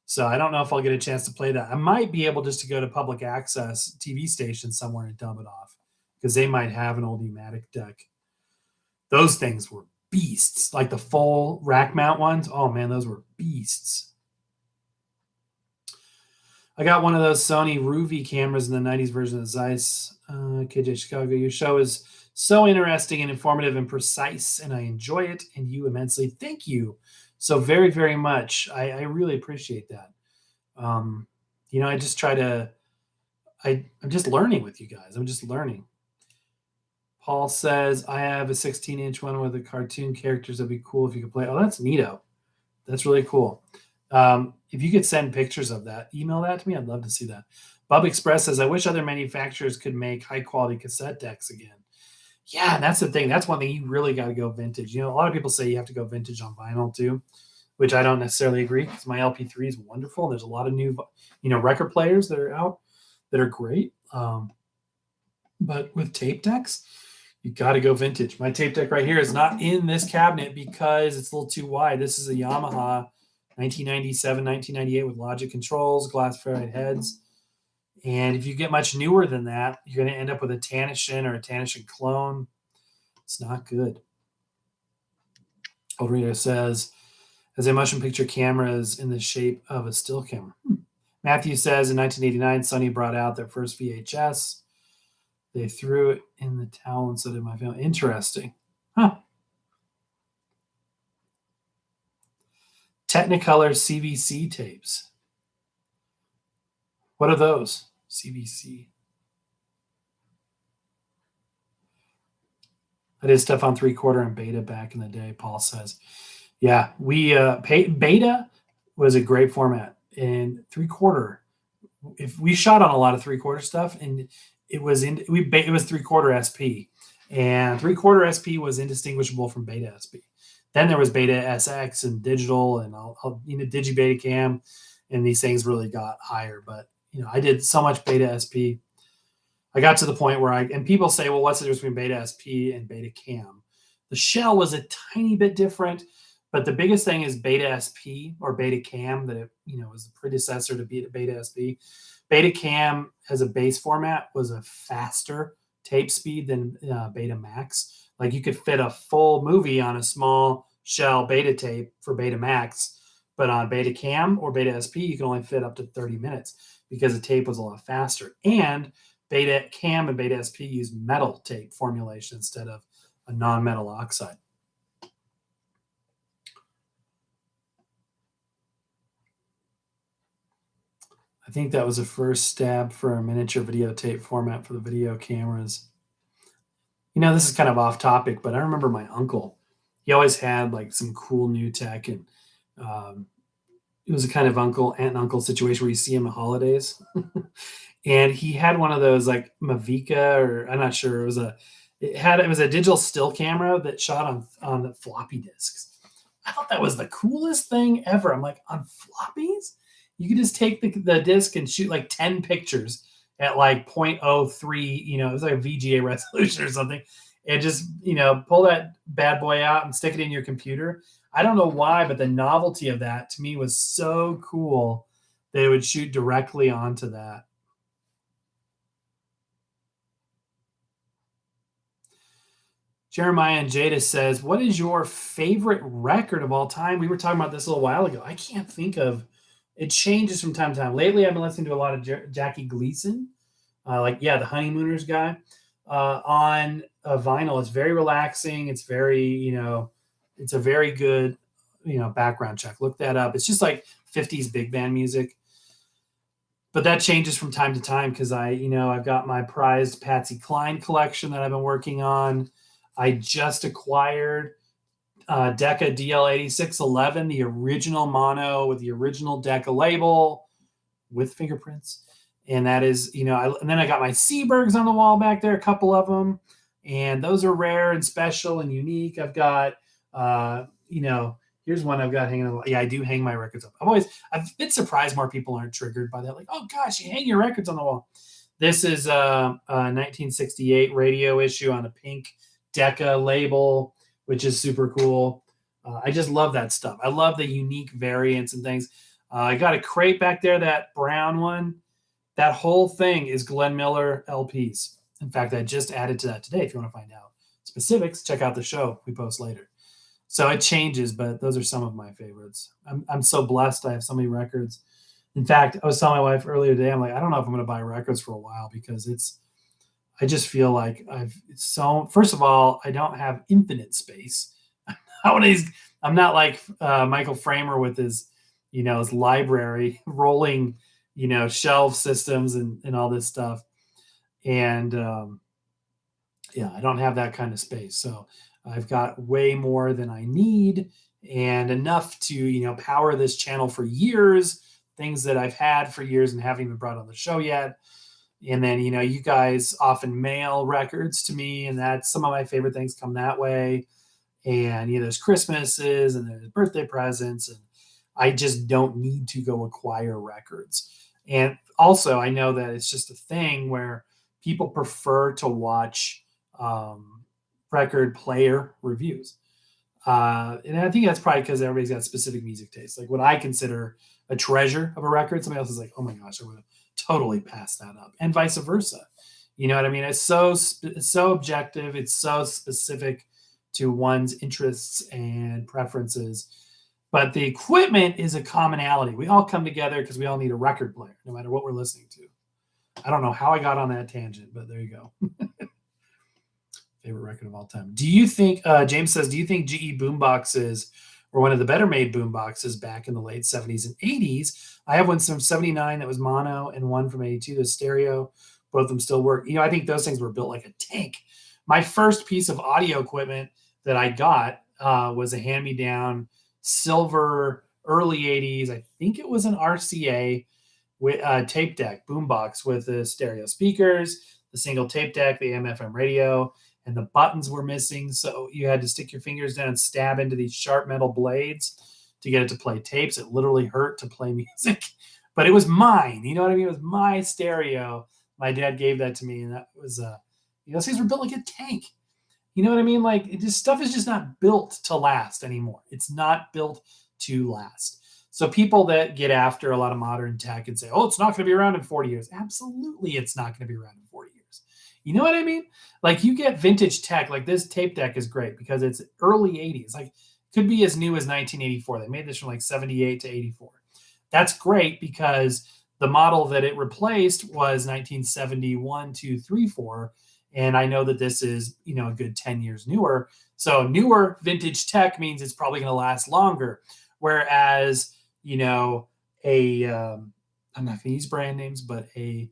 So I don't know if I'll get a chance to play that. I might be able just to go to public access TV station somewhere and dub it off because they might have an old U-matic deck. Those things were beasts, like the full rack mount ones. Oh man, those were beasts. I got one of those Sony Ruvi cameras in the 90s version of Zeiss. KJ Chicago, your show is so interesting and informative and precise, and I enjoy it and you immensely. Thank you so very, very much. I really appreciate that. I just try to, I'm just learning with you guys. I'm just learning. Paul says, I have a 16-inch one with the cartoon characters. That'd be cool if you could play. Oh, that's neato. That's really cool. If you could send pictures of that, email that to me. I'd love to see that. Bob Express says, I wish other manufacturers could make high-quality cassette decks again. Yeah, and that's the thing. That's one thing you really got to go vintage. A lot of people say you have to go vintage on vinyl too, which I don't necessarily agree because my LP3 is wonderful. There's a lot of new, record players that are out that are great. But with tape decks, you got to go vintage. My tape deck right here is not in this cabinet because it's a little too wide. This is a Yamaha 1997, 1998 with Logic controls, glass ferrite heads. And if you get much newer than that, you're going to end up with a Tanishin or a Tanishin clone. It's not good. Old Reader says, as a motion picture camera is in the shape of a still camera. Matthew says, in 1989, Sony brought out their first VHS. They threw it in the towel instead of my family. Interesting. Huh. Technicolor CVC tapes. What are those? CVC. I did stuff on 3/4 and beta back in the day, Paul says. Yeah, we beta was a great format. And 3/4, if we shot on a lot of 3/4 stuff, and it was 3/4 SP, and 3/4 SP was indistinguishable from beta SP. Then there was beta SX and digital and digibeta cam, and these things really got higher. But I did so much beta SP. I got to the point where and people say, well, what's the difference between beta SP and beta cam? The shell was a tiny bit different, but the biggest thing is beta SP or beta cam that was the predecessor to beta SP. Beta cam as a base format was a faster tape speed than beta max. Like you could fit a full movie on a small shell beta tape for beta max, but on beta cam or beta SP, you can only fit up to 30 minutes because the tape was a lot faster. And beta cam and beta SP use metal tape formulation instead of a non-metal oxide. I think that was the first stab for a miniature videotape format for the video cameras. This is kind of off topic, but I remember my uncle. He always had like some cool new tech, and it was a kind of aunt and uncle situation where you see him at holidays. And he had one of those like Mavica, or I'm not sure. It was a digital still camera that shot on the floppy disks. I thought that was the coolest thing ever. I'm like, on floppies? You could just take the disc and shoot like 10 pictures at like 0.03, it was like a VGA resolution or something. And just, pull that bad boy out and stick it in your computer. I don't know why, but the novelty of that to me was so cool that it would shoot directly onto that. Jeremiah and Jada says, what is your favorite record of all time? We were talking about this a little while ago. I can't think of. It changes from time to time. Lately, I've been listening to a lot of Jackie Gleason, the Honeymooners guy, on vinyl. It's very relaxing. It's very, it's a very good, background check. Look that up. It's just like 50s big band music. But that changes from time to time because I've got my prized Patsy Cline collection that I've been working on. I just acquired Decca DL8611, the original mono with the original Decca label with fingerprints. And that is, and then I got my Seabergs on the wall back there, a couple of them. And those are rare and special and unique. I've got, here's one I've got hanging on the wall. Yeah, I do hang my records up. I've been surprised more people aren't triggered by that. Like, oh gosh, you hang your records on the wall. This is a 1968 radio issue on a pink Decca label, which is super cool. I just love that stuff. I love the unique variants and things. I got a crate back there, that brown one. That whole thing is Glenn Miller LPs. In fact, I just added to that today. If you want to find out specifics, check out the show we post later. So it changes, but those are some of my favorites. I'm so blessed. I have so many records. In fact, I was telling my wife earlier today, I'm like, I don't know if I'm going to buy records for a while because I just feel like it's so, first of all, I don't have infinite space. Nowadays, I'm not like Michael Framer with his library rolling, shelf systems and all this stuff. And yeah, I don't have that kind of space. So I've got way more than I need and enough to, power this channel for years, things that I've had for years and haven't even brought on the show yet. And then, you guys often mail records to me, and that's some of my favorite things come that way. And, there's Christmases and there's birthday presents, and I just don't need to go acquire records. And also, I know that it's just a thing where people prefer to watch record player reviews. And I think that's probably because everybody's got specific music tastes. Like what I consider a treasure of a record, somebody else is like, oh my gosh, I would have totally passed that up, and vice versa. You know what I mean? It's so objective. It's so specific to one's interests and preferences. But the equipment is a commonality. We all come together because we all need a record player, no matter what we're listening to. I don't know how I got on that tangent, but there you go. Favorite record of all time. Do you think, James says, do you think GE boomboxes were one of the better made boomboxes back in the late 70s and 80s? I have one from 79 that was mono and one from 82 that's stereo. Both of them still work. I think those things were built like a tank. My first piece of audio equipment that I got was a hand-me-down silver early 80s. I think it was an RCA with tape deck boombox with the stereo speakers, the single tape deck, the AM/FM radio, and the buttons were missing. So you had to stick your fingers down and stab into these sharp metal blades to get it to play tapes. It literally hurt to play music, but it was mine. You know what I mean? It was my stereo. My dad gave that to me, and that was, those things were built like a tank. You know what I mean? Like stuff is just not built to last anymore. It's not built to last. So people that get after a lot of modern tech and say, oh, it's not going to be around in 40 years. Absolutely, it's not going to be around in 40 years. You know what I mean? Like you get vintage tech, like this tape deck is great because it's early 80s. Like could be as new as 1984. They made this from like 78 to 84. That's great because the model that it replaced was 1971 to 34. And I know that this is, a good 10 years newer. So newer vintage tech means it's probably going to last longer. Whereas, I'm not going to use brand names, but a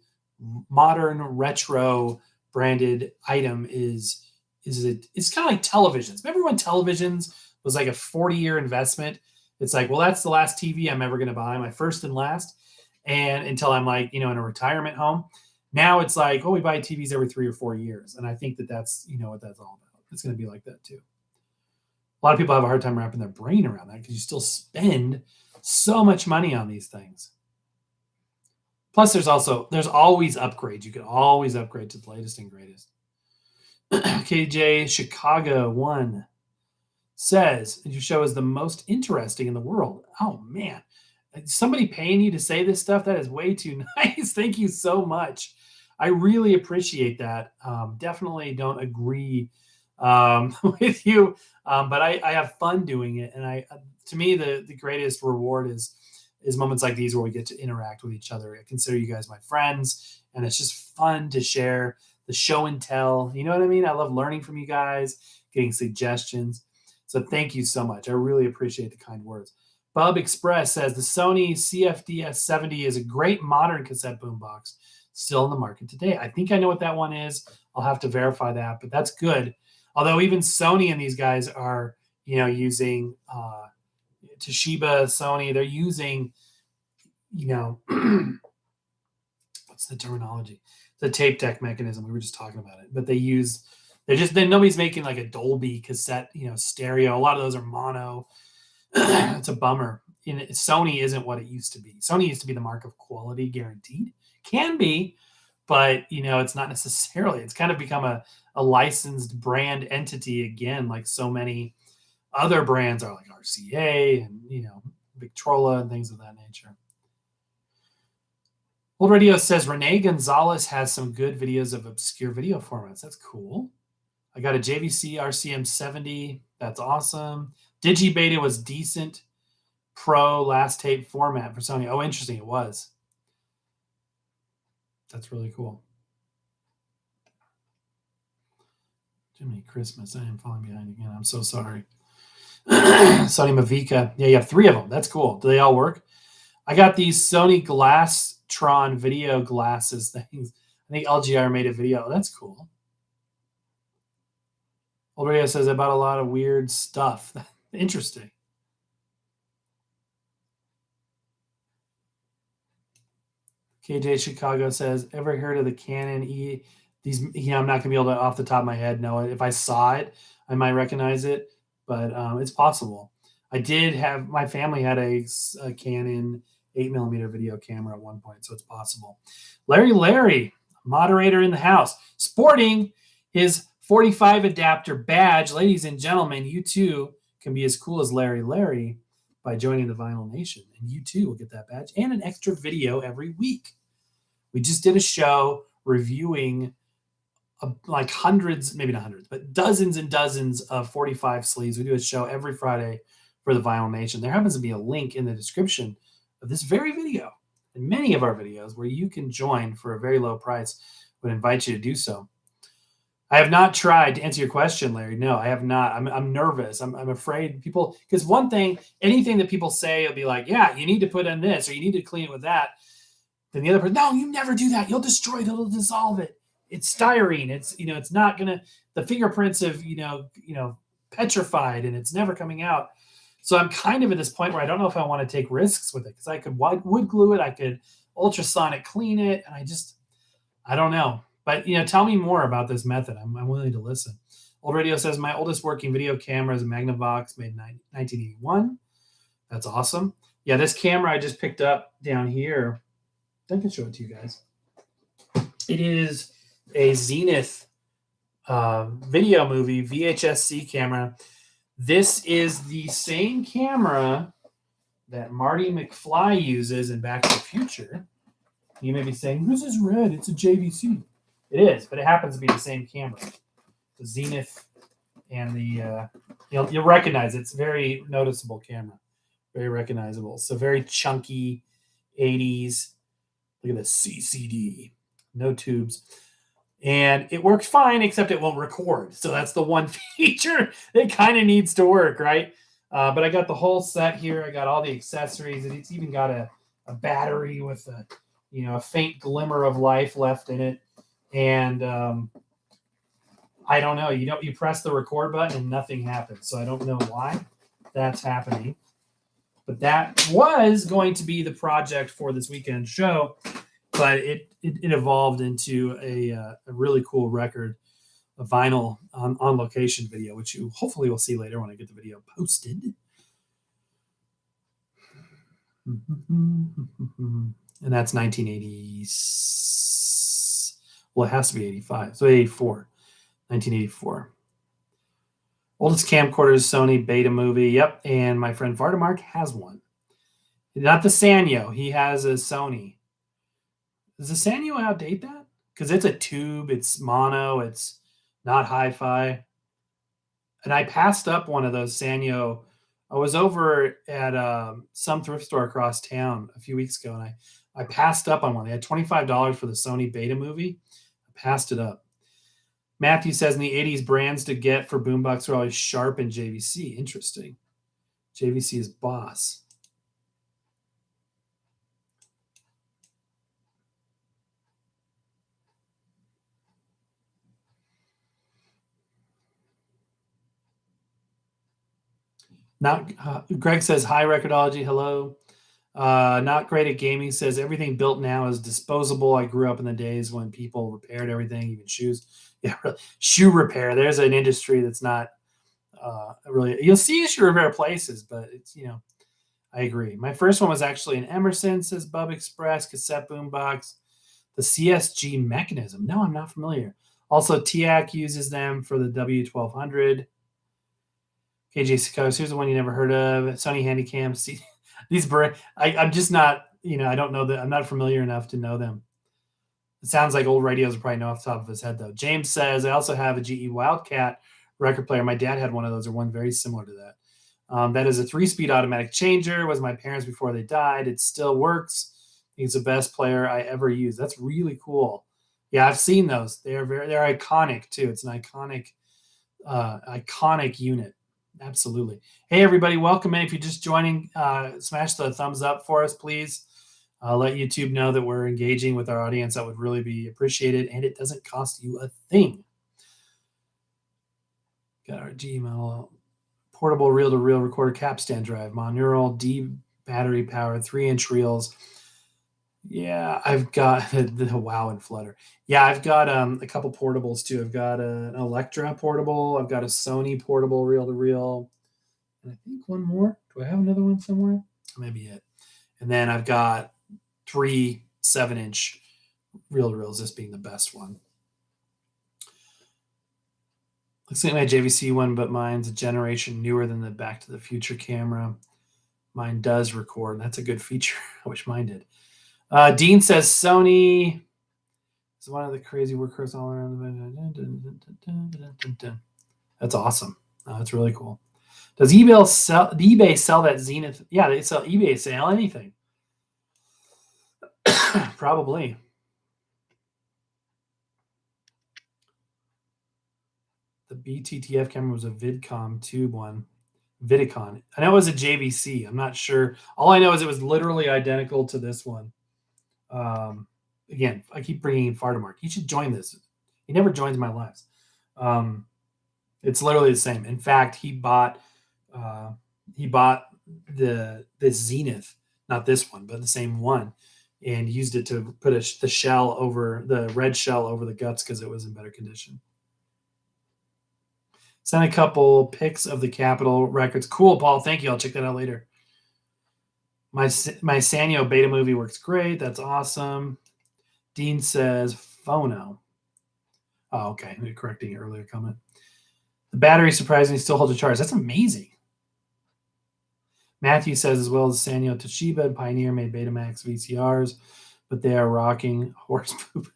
modern retro branded item it's kind of like televisions. Remember when televisions was like a 40-year investment? It's like, well, that's the last TV I'm ever going to buy, my first and last. And until I'm like, in a retirement home. Now it's like, oh, we buy TVs every 3 or 4 years. And I think that's, what that's all about. It's going to be like that too. A lot of people have a hard time wrapping their brain around that because you still spend so much money on these things. Plus, there's always upgrades. You can always upgrade to the latest and greatest. KJ Chicago 1 says, your show is the most interesting in the world. Oh, man. Somebody paying you to say this stuff? That is way too nice. Thank you so much. I really appreciate that. Definitely don't agree with you, but I have fun doing it. And to me, the greatest reward is moments like these where we get to interact with each other. I consider you guys my friends, and it's just fun to share the show and tell. You know what I mean? I love learning from you guys, getting suggestions. So thank you so much. I really appreciate the kind words. Bub Express says the Sony CFDS-70 is a great modern cassette boombox still in the market today. I think I know what that one is. I'll have to verify that, but that's good. Although even Sony and these guys are, using Toshiba, Sony, they're using, what's the terminology? The tape deck mechanism. We were just talking about it, but nobody's making like a Dolby cassette, stereo. A lot of those are mono. It's a bummer. Sony isn't what it used to be. Sony used to be the mark of quality guaranteed. Can be, but it's not necessarily. It's kind of become a licensed brand entity again, like so many other brands are, like RCA and Victrola and things of that nature. Old Radio says Renee Gonzalez has some good videos of obscure video formats. That's cool. I got a JVC RCM 70. That's awesome. DigiBeta was decent. Pro last tape format for Sony. Oh, interesting. It was. That's really cool. Jiminy Christmas. I am falling behind again. I'm so sorry. Sony Mavica. Yeah, you have 3 of them. That's cool. Do they all work? I got these Sony Glasstron video glasses things. I think LGR made a video. Oh, that's cool. Old Radio says about a lot of weird stuff. Interesting. KJ Chicago says, ever heard of the Canon E? These, I'm not gonna be able to off the top of my head know it. If I saw it, I might recognize it, but it's possible. I did have, my family had a Canon 8mm video camera at one point, so it's possible. Larry, moderator in the house, sporting his 45 adapter badge. Ladies and gentlemen, you too can be as cool as Larry by joining the Vinyl Nation, and you too will get that badge and an extra video every week. We just did a show reviewing like hundreds, maybe not hundreds, but dozens and dozens of 45 sleeves. We do a show every Friday for the Vinyl Nation. There happens to be a link in the description of this very video and many of our videos where you can join for a very low price. I would invite you to do so. I have not tried to answer your question, Larry. No, I have not. I'm nervous. I'm afraid people, because one thing, anything that people say, will be like, yeah, you need to put in this or you need to clean it with that. Then the other person, no, you never do that. You'll destroy it. It'll dissolve it. It's styrene. It's, it's not gonna. The fingerprints have, petrified, and it's never coming out. So I'm kind of at this point where I don't know if I want to take risks with it, because I could wood glue it, I could ultrasonic clean it, and I don't know. But tell me more about this method. I'm willing to listen. Old Radio says my oldest working video camera is a Magnavox made in 1981. That's awesome. Yeah, this camera I just picked up down here. I can show it to you guys. It is a Zenith video movie VHS-C camera. This is the same camera that Marty McFly uses in Back to the Future. You may be saying, "This is red. It's a JVC." It is, but it happens to be the same camera. The Zenith and the you'll recognize it. It's a very noticeable camera, very recognizable. So very chunky 80s. Look at the CCD, no tubes. And it works fine, except it won't record. So that's the one feature that kind of needs to work, right? But I got the whole set here. I got all the accessories, and it's even got a battery with a faint glimmer of life left in it. And I don't know. You press the record button and nothing happens. So I don't know why that's happening. But that was going to be the project for this weekend show, but it evolved into a really cool record, a vinyl on location video, which you hopefully will see later when I get the video posted. And that's 1980. Well, it has to be 85. So 84, 1984. Oldest camcorder is Sony Beta Movie. Yep. And my friend Vardamark has one. Not the Sanyo. He has a Sony. Does the Sanyo outdate that? Because it's a tube. It's mono. It's not hi-fi. And I passed up one of those Sanyo. I was over at some thrift store across town a few weeks ago, and I passed up on one. They had $25 for the Sony Beta Movie. I passed it up. Matthew says in the 80s, brands to get for boombox were always Sharp and JVC. Interesting. JVC is Boss. Greg says, hi, Record-ology. Hello. Not great at gaming says everything built now is disposable. I grew up in the days when people repaired everything, even shoes. Yeah, shoe repair. There's an industry that's not really. You'll see shoe repair places, but it's I agree. My first one was actually an Emerson, says Bub Express cassette boombox. The CSG mechanism. No, I'm not familiar. Also, TIAC uses them for the W1200. KJ Sikos, here's the one you never heard of. Sony Handycam. See, these I'm just not, I don't know that. I'm not familiar enough to know them. It sounds like old radios are probably know off the top of his head, though. James says, I also have a GE Wildcat record player. My dad had one of those, or one very similar to that. That is a 3-speed automatic changer. It was my parents before they died. It still works. He's the best player I ever used. That's really cool. Yeah, I've seen those. They're iconic too. It's an iconic unit. Absolutely. Hey everybody, welcome in. If you're just joining, smash the thumbs up for us, please. Let YouTube know that we're engaging with our audience. That would really be appreciated, and it doesn't cost you a thing. Got our Gmail. Portable reel-to-reel recorder capstan drive, monaural D battery powered 3-inch reels. Yeah, I've got the Wow and Flutter. Yeah, I've got a couple portables too. I've got an Electra portable. I've got a Sony portable reel-to-reel, and I think one more. Do I have another one somewhere? Maybe it. And then I've got 3 7-inch reel-to-reels. This being the best one. Looks like my JVC one, but mine's a generation newer than the Back to the Future camera. Mine does record. That's a good feature. I wish mine did. Dean says Sony is one of the crazy workhorse all around the. That's awesome. That's really cool. Does eBay sell that Zenith? Yeah, they sell eBay sell anything. Probably. The BTTF camera was a Vidcom tube one. Vidicon. I know it was a JVC. I'm not sure. All I know is it was literally identical to this one. Again, I keep bringing in Fardamark. He should join this. He never joins my lives. It's literally the same. In fact, he bought the Zenith, not this one, but the same one, and used it to put the shell over the red shell over the guts because it was in better condition. Sent a couple pics of the Capitol records. Cool, Paul. Thank you. I'll check that out later. My Sanyo beta movie works great. That's awesome. Dean says phono. Oh, okay. I'm correcting your earlier comment. The battery surprisingly still holds a charge. That's amazing. Matthew says, as well as Sanyo, Toshiba and Pioneer made Betamax VCRs, but they are rocking horse poop.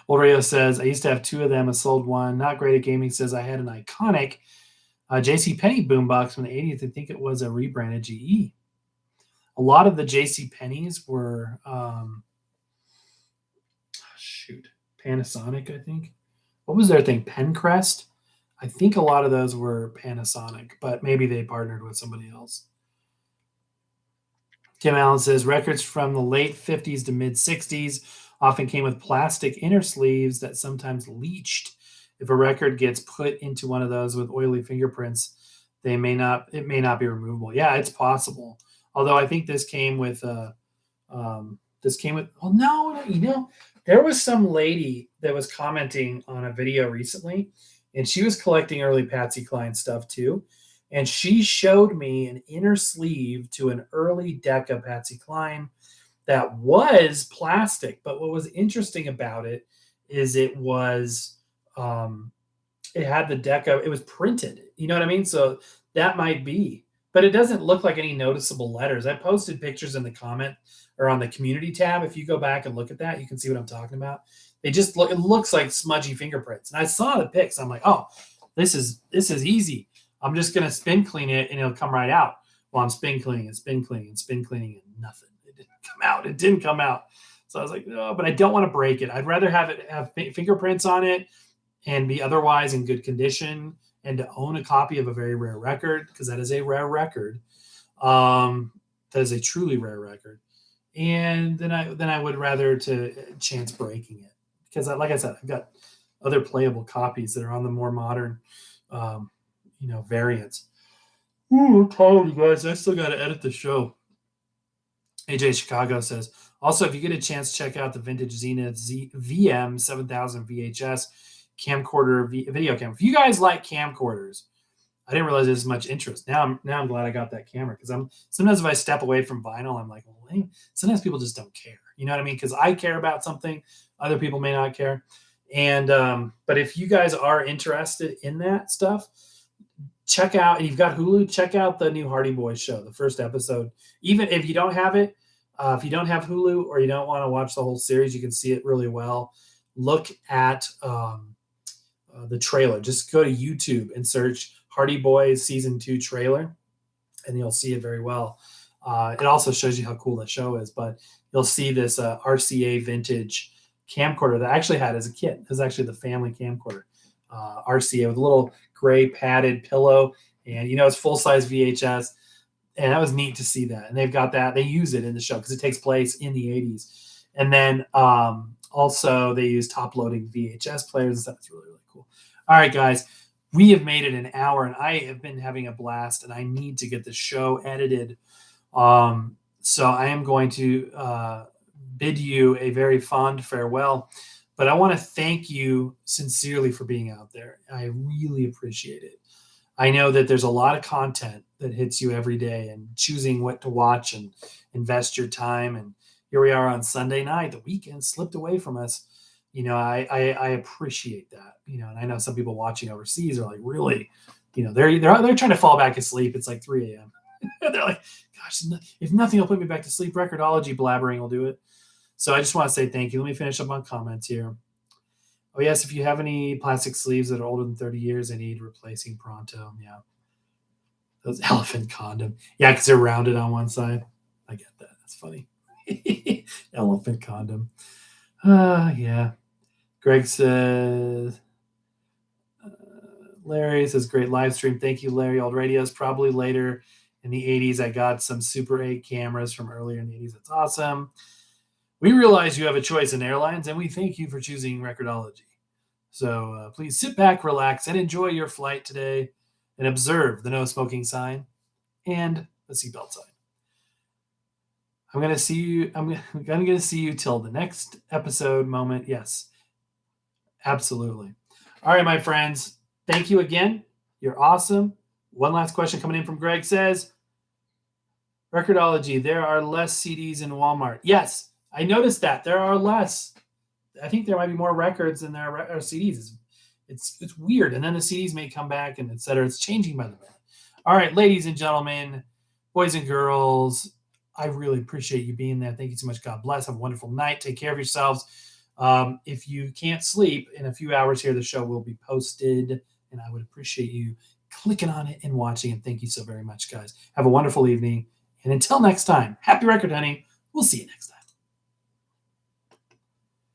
Olrio says, I used to have 2 of them. I sold one. Not great at gaming. Says, I had an iconic JCPenney boombox from the 80s. I think it was a rebranded GE. A lot of the JCPenney's were, Panasonic, I think. What was their thing? Pencrest? I think a lot of those were Panasonic, but maybe they partnered with somebody else. Tim Allen says, records from the late 50s to mid 60s often came with plastic inner sleeves that sometimes leached. If a record gets put into one of those with oily fingerprints, it may not be removable. Yeah, it's possible. Although I think this came with there was some lady that was commenting on a video recently, and she was collecting early Patsy Cline stuff too. And she showed me an inner sleeve to an early Decca Patsy Cline that was plastic. But what was interesting about it is it was, it had the Decca, it was printed. You know what I mean? So that might be, but it doesn't look like any noticeable letters. I posted pictures in the comment or on the community tab. If you go back and look at that, you can see what I'm talking about. It looks like smudgy fingerprints. And I saw the pics. I'm like, oh, this is easy. I'm just going to spin clean it and it'll come right out. Well, I'm spin cleaning and spin cleaning and spin cleaning and nothing. It didn't come out. So I was like, no, but I don't want to break it. I'd rather have it have fingerprints on it and be otherwise in good condition, and to own a copy of a very rare record, because that is a rare record. That is a truly rare record. And then I would rather to chance breaking it, because like I said, I've got other playable copies that are on the more modern variants. Ooh, I'm tired, you guys. I still got to edit the show. AJ Chicago says, also, if you get a chance, check out the vintage Zenith VM 7000 VHS camcorder video camera. If you guys like camcorders, I didn't realize there's much interest. Now I'm glad I got that camera, because sometimes if I step away from vinyl, I'm like, well, hey, sometimes people just don't care. You know what I mean? Because I care about something, other people may not care. And but if you guys are interested in that stuff, check out, and you've got Hulu, check out the new Hardy Boys show, the first episode. Even if you don't have it, if you don't have Hulu or you don't want to watch the whole series, you can see it really well. Look at the trailer. Just go to YouTube and search Hardy Boys Season 2 trailer. and you'll see it very well. It also shows you how cool that show is, but you'll see this RCA vintage camcorder that I actually had as a kid. It was actually the family camcorder, RCA with a little gray padded pillow, and it's full-size VHS, and that was neat to see that. And they've got that. They use it in the show because it takes place in the 80s. And then also they use top-loading VHS players and stuff. It's really, really cool. All right, guys. We have made it an hour, and I have been having a blast, and I need to get the show edited. So I am going to bid you a very fond farewell, but I want to thank you sincerely for being out there. I really appreciate it. I know that there's a lot of content that hits you every day, and choosing what to watch and invest your time. And here we are on Sunday night. The weekend slipped away from us. I appreciate that. And I know some people watching overseas are like, really, they're trying to fall back asleep. It's like 3 a.m. They're like, gosh, if nothing will put me back to sleep, Record-ology blabbering will do it. So I just want to say thank you. Let me finish up on comments here. Oh, yes, if you have any plastic sleeves that are older than 30 years, I need replacing pronto. Yeah. Those elephant condom. Yeah, because they're rounded on one side. I get that. That's funny. Elephant condom. Yeah. Greg says, Larry says, great live stream. Thank you, Larry. Old radios, probably later in the 80s. I got some Super 8 cameras from earlier in the 80s. That's awesome. We realize you have a choice in airlines, and we thank you for choosing Record-ology. So please sit back, relax, and enjoy your flight today, and observe the no smoking sign and the seatbelt sign. I'm going to see you. I'm going to see you till the next episode moment. Yes, absolutely. All right, my friends. Thank you again. You're awesome. One last question coming in from Greg says, Record-ology, there are less CDs in Walmart. Yes, I noticed that. There are less. I think there might be more records than there are CDs. It's weird. And then the CDs may come back and et cetera. It's changing by the minute. All right, ladies and gentlemen, boys and girls, I really appreciate you being there. Thank you so much. God bless. Have a wonderful night. Take care of yourselves. If you can't sleep, in a few hours here, the show will be posted, and I would appreciate you clicking on it and watching. And thank you so very much, guys. Have a wonderful evening. And until next time, happy record hunting. We'll see you next time.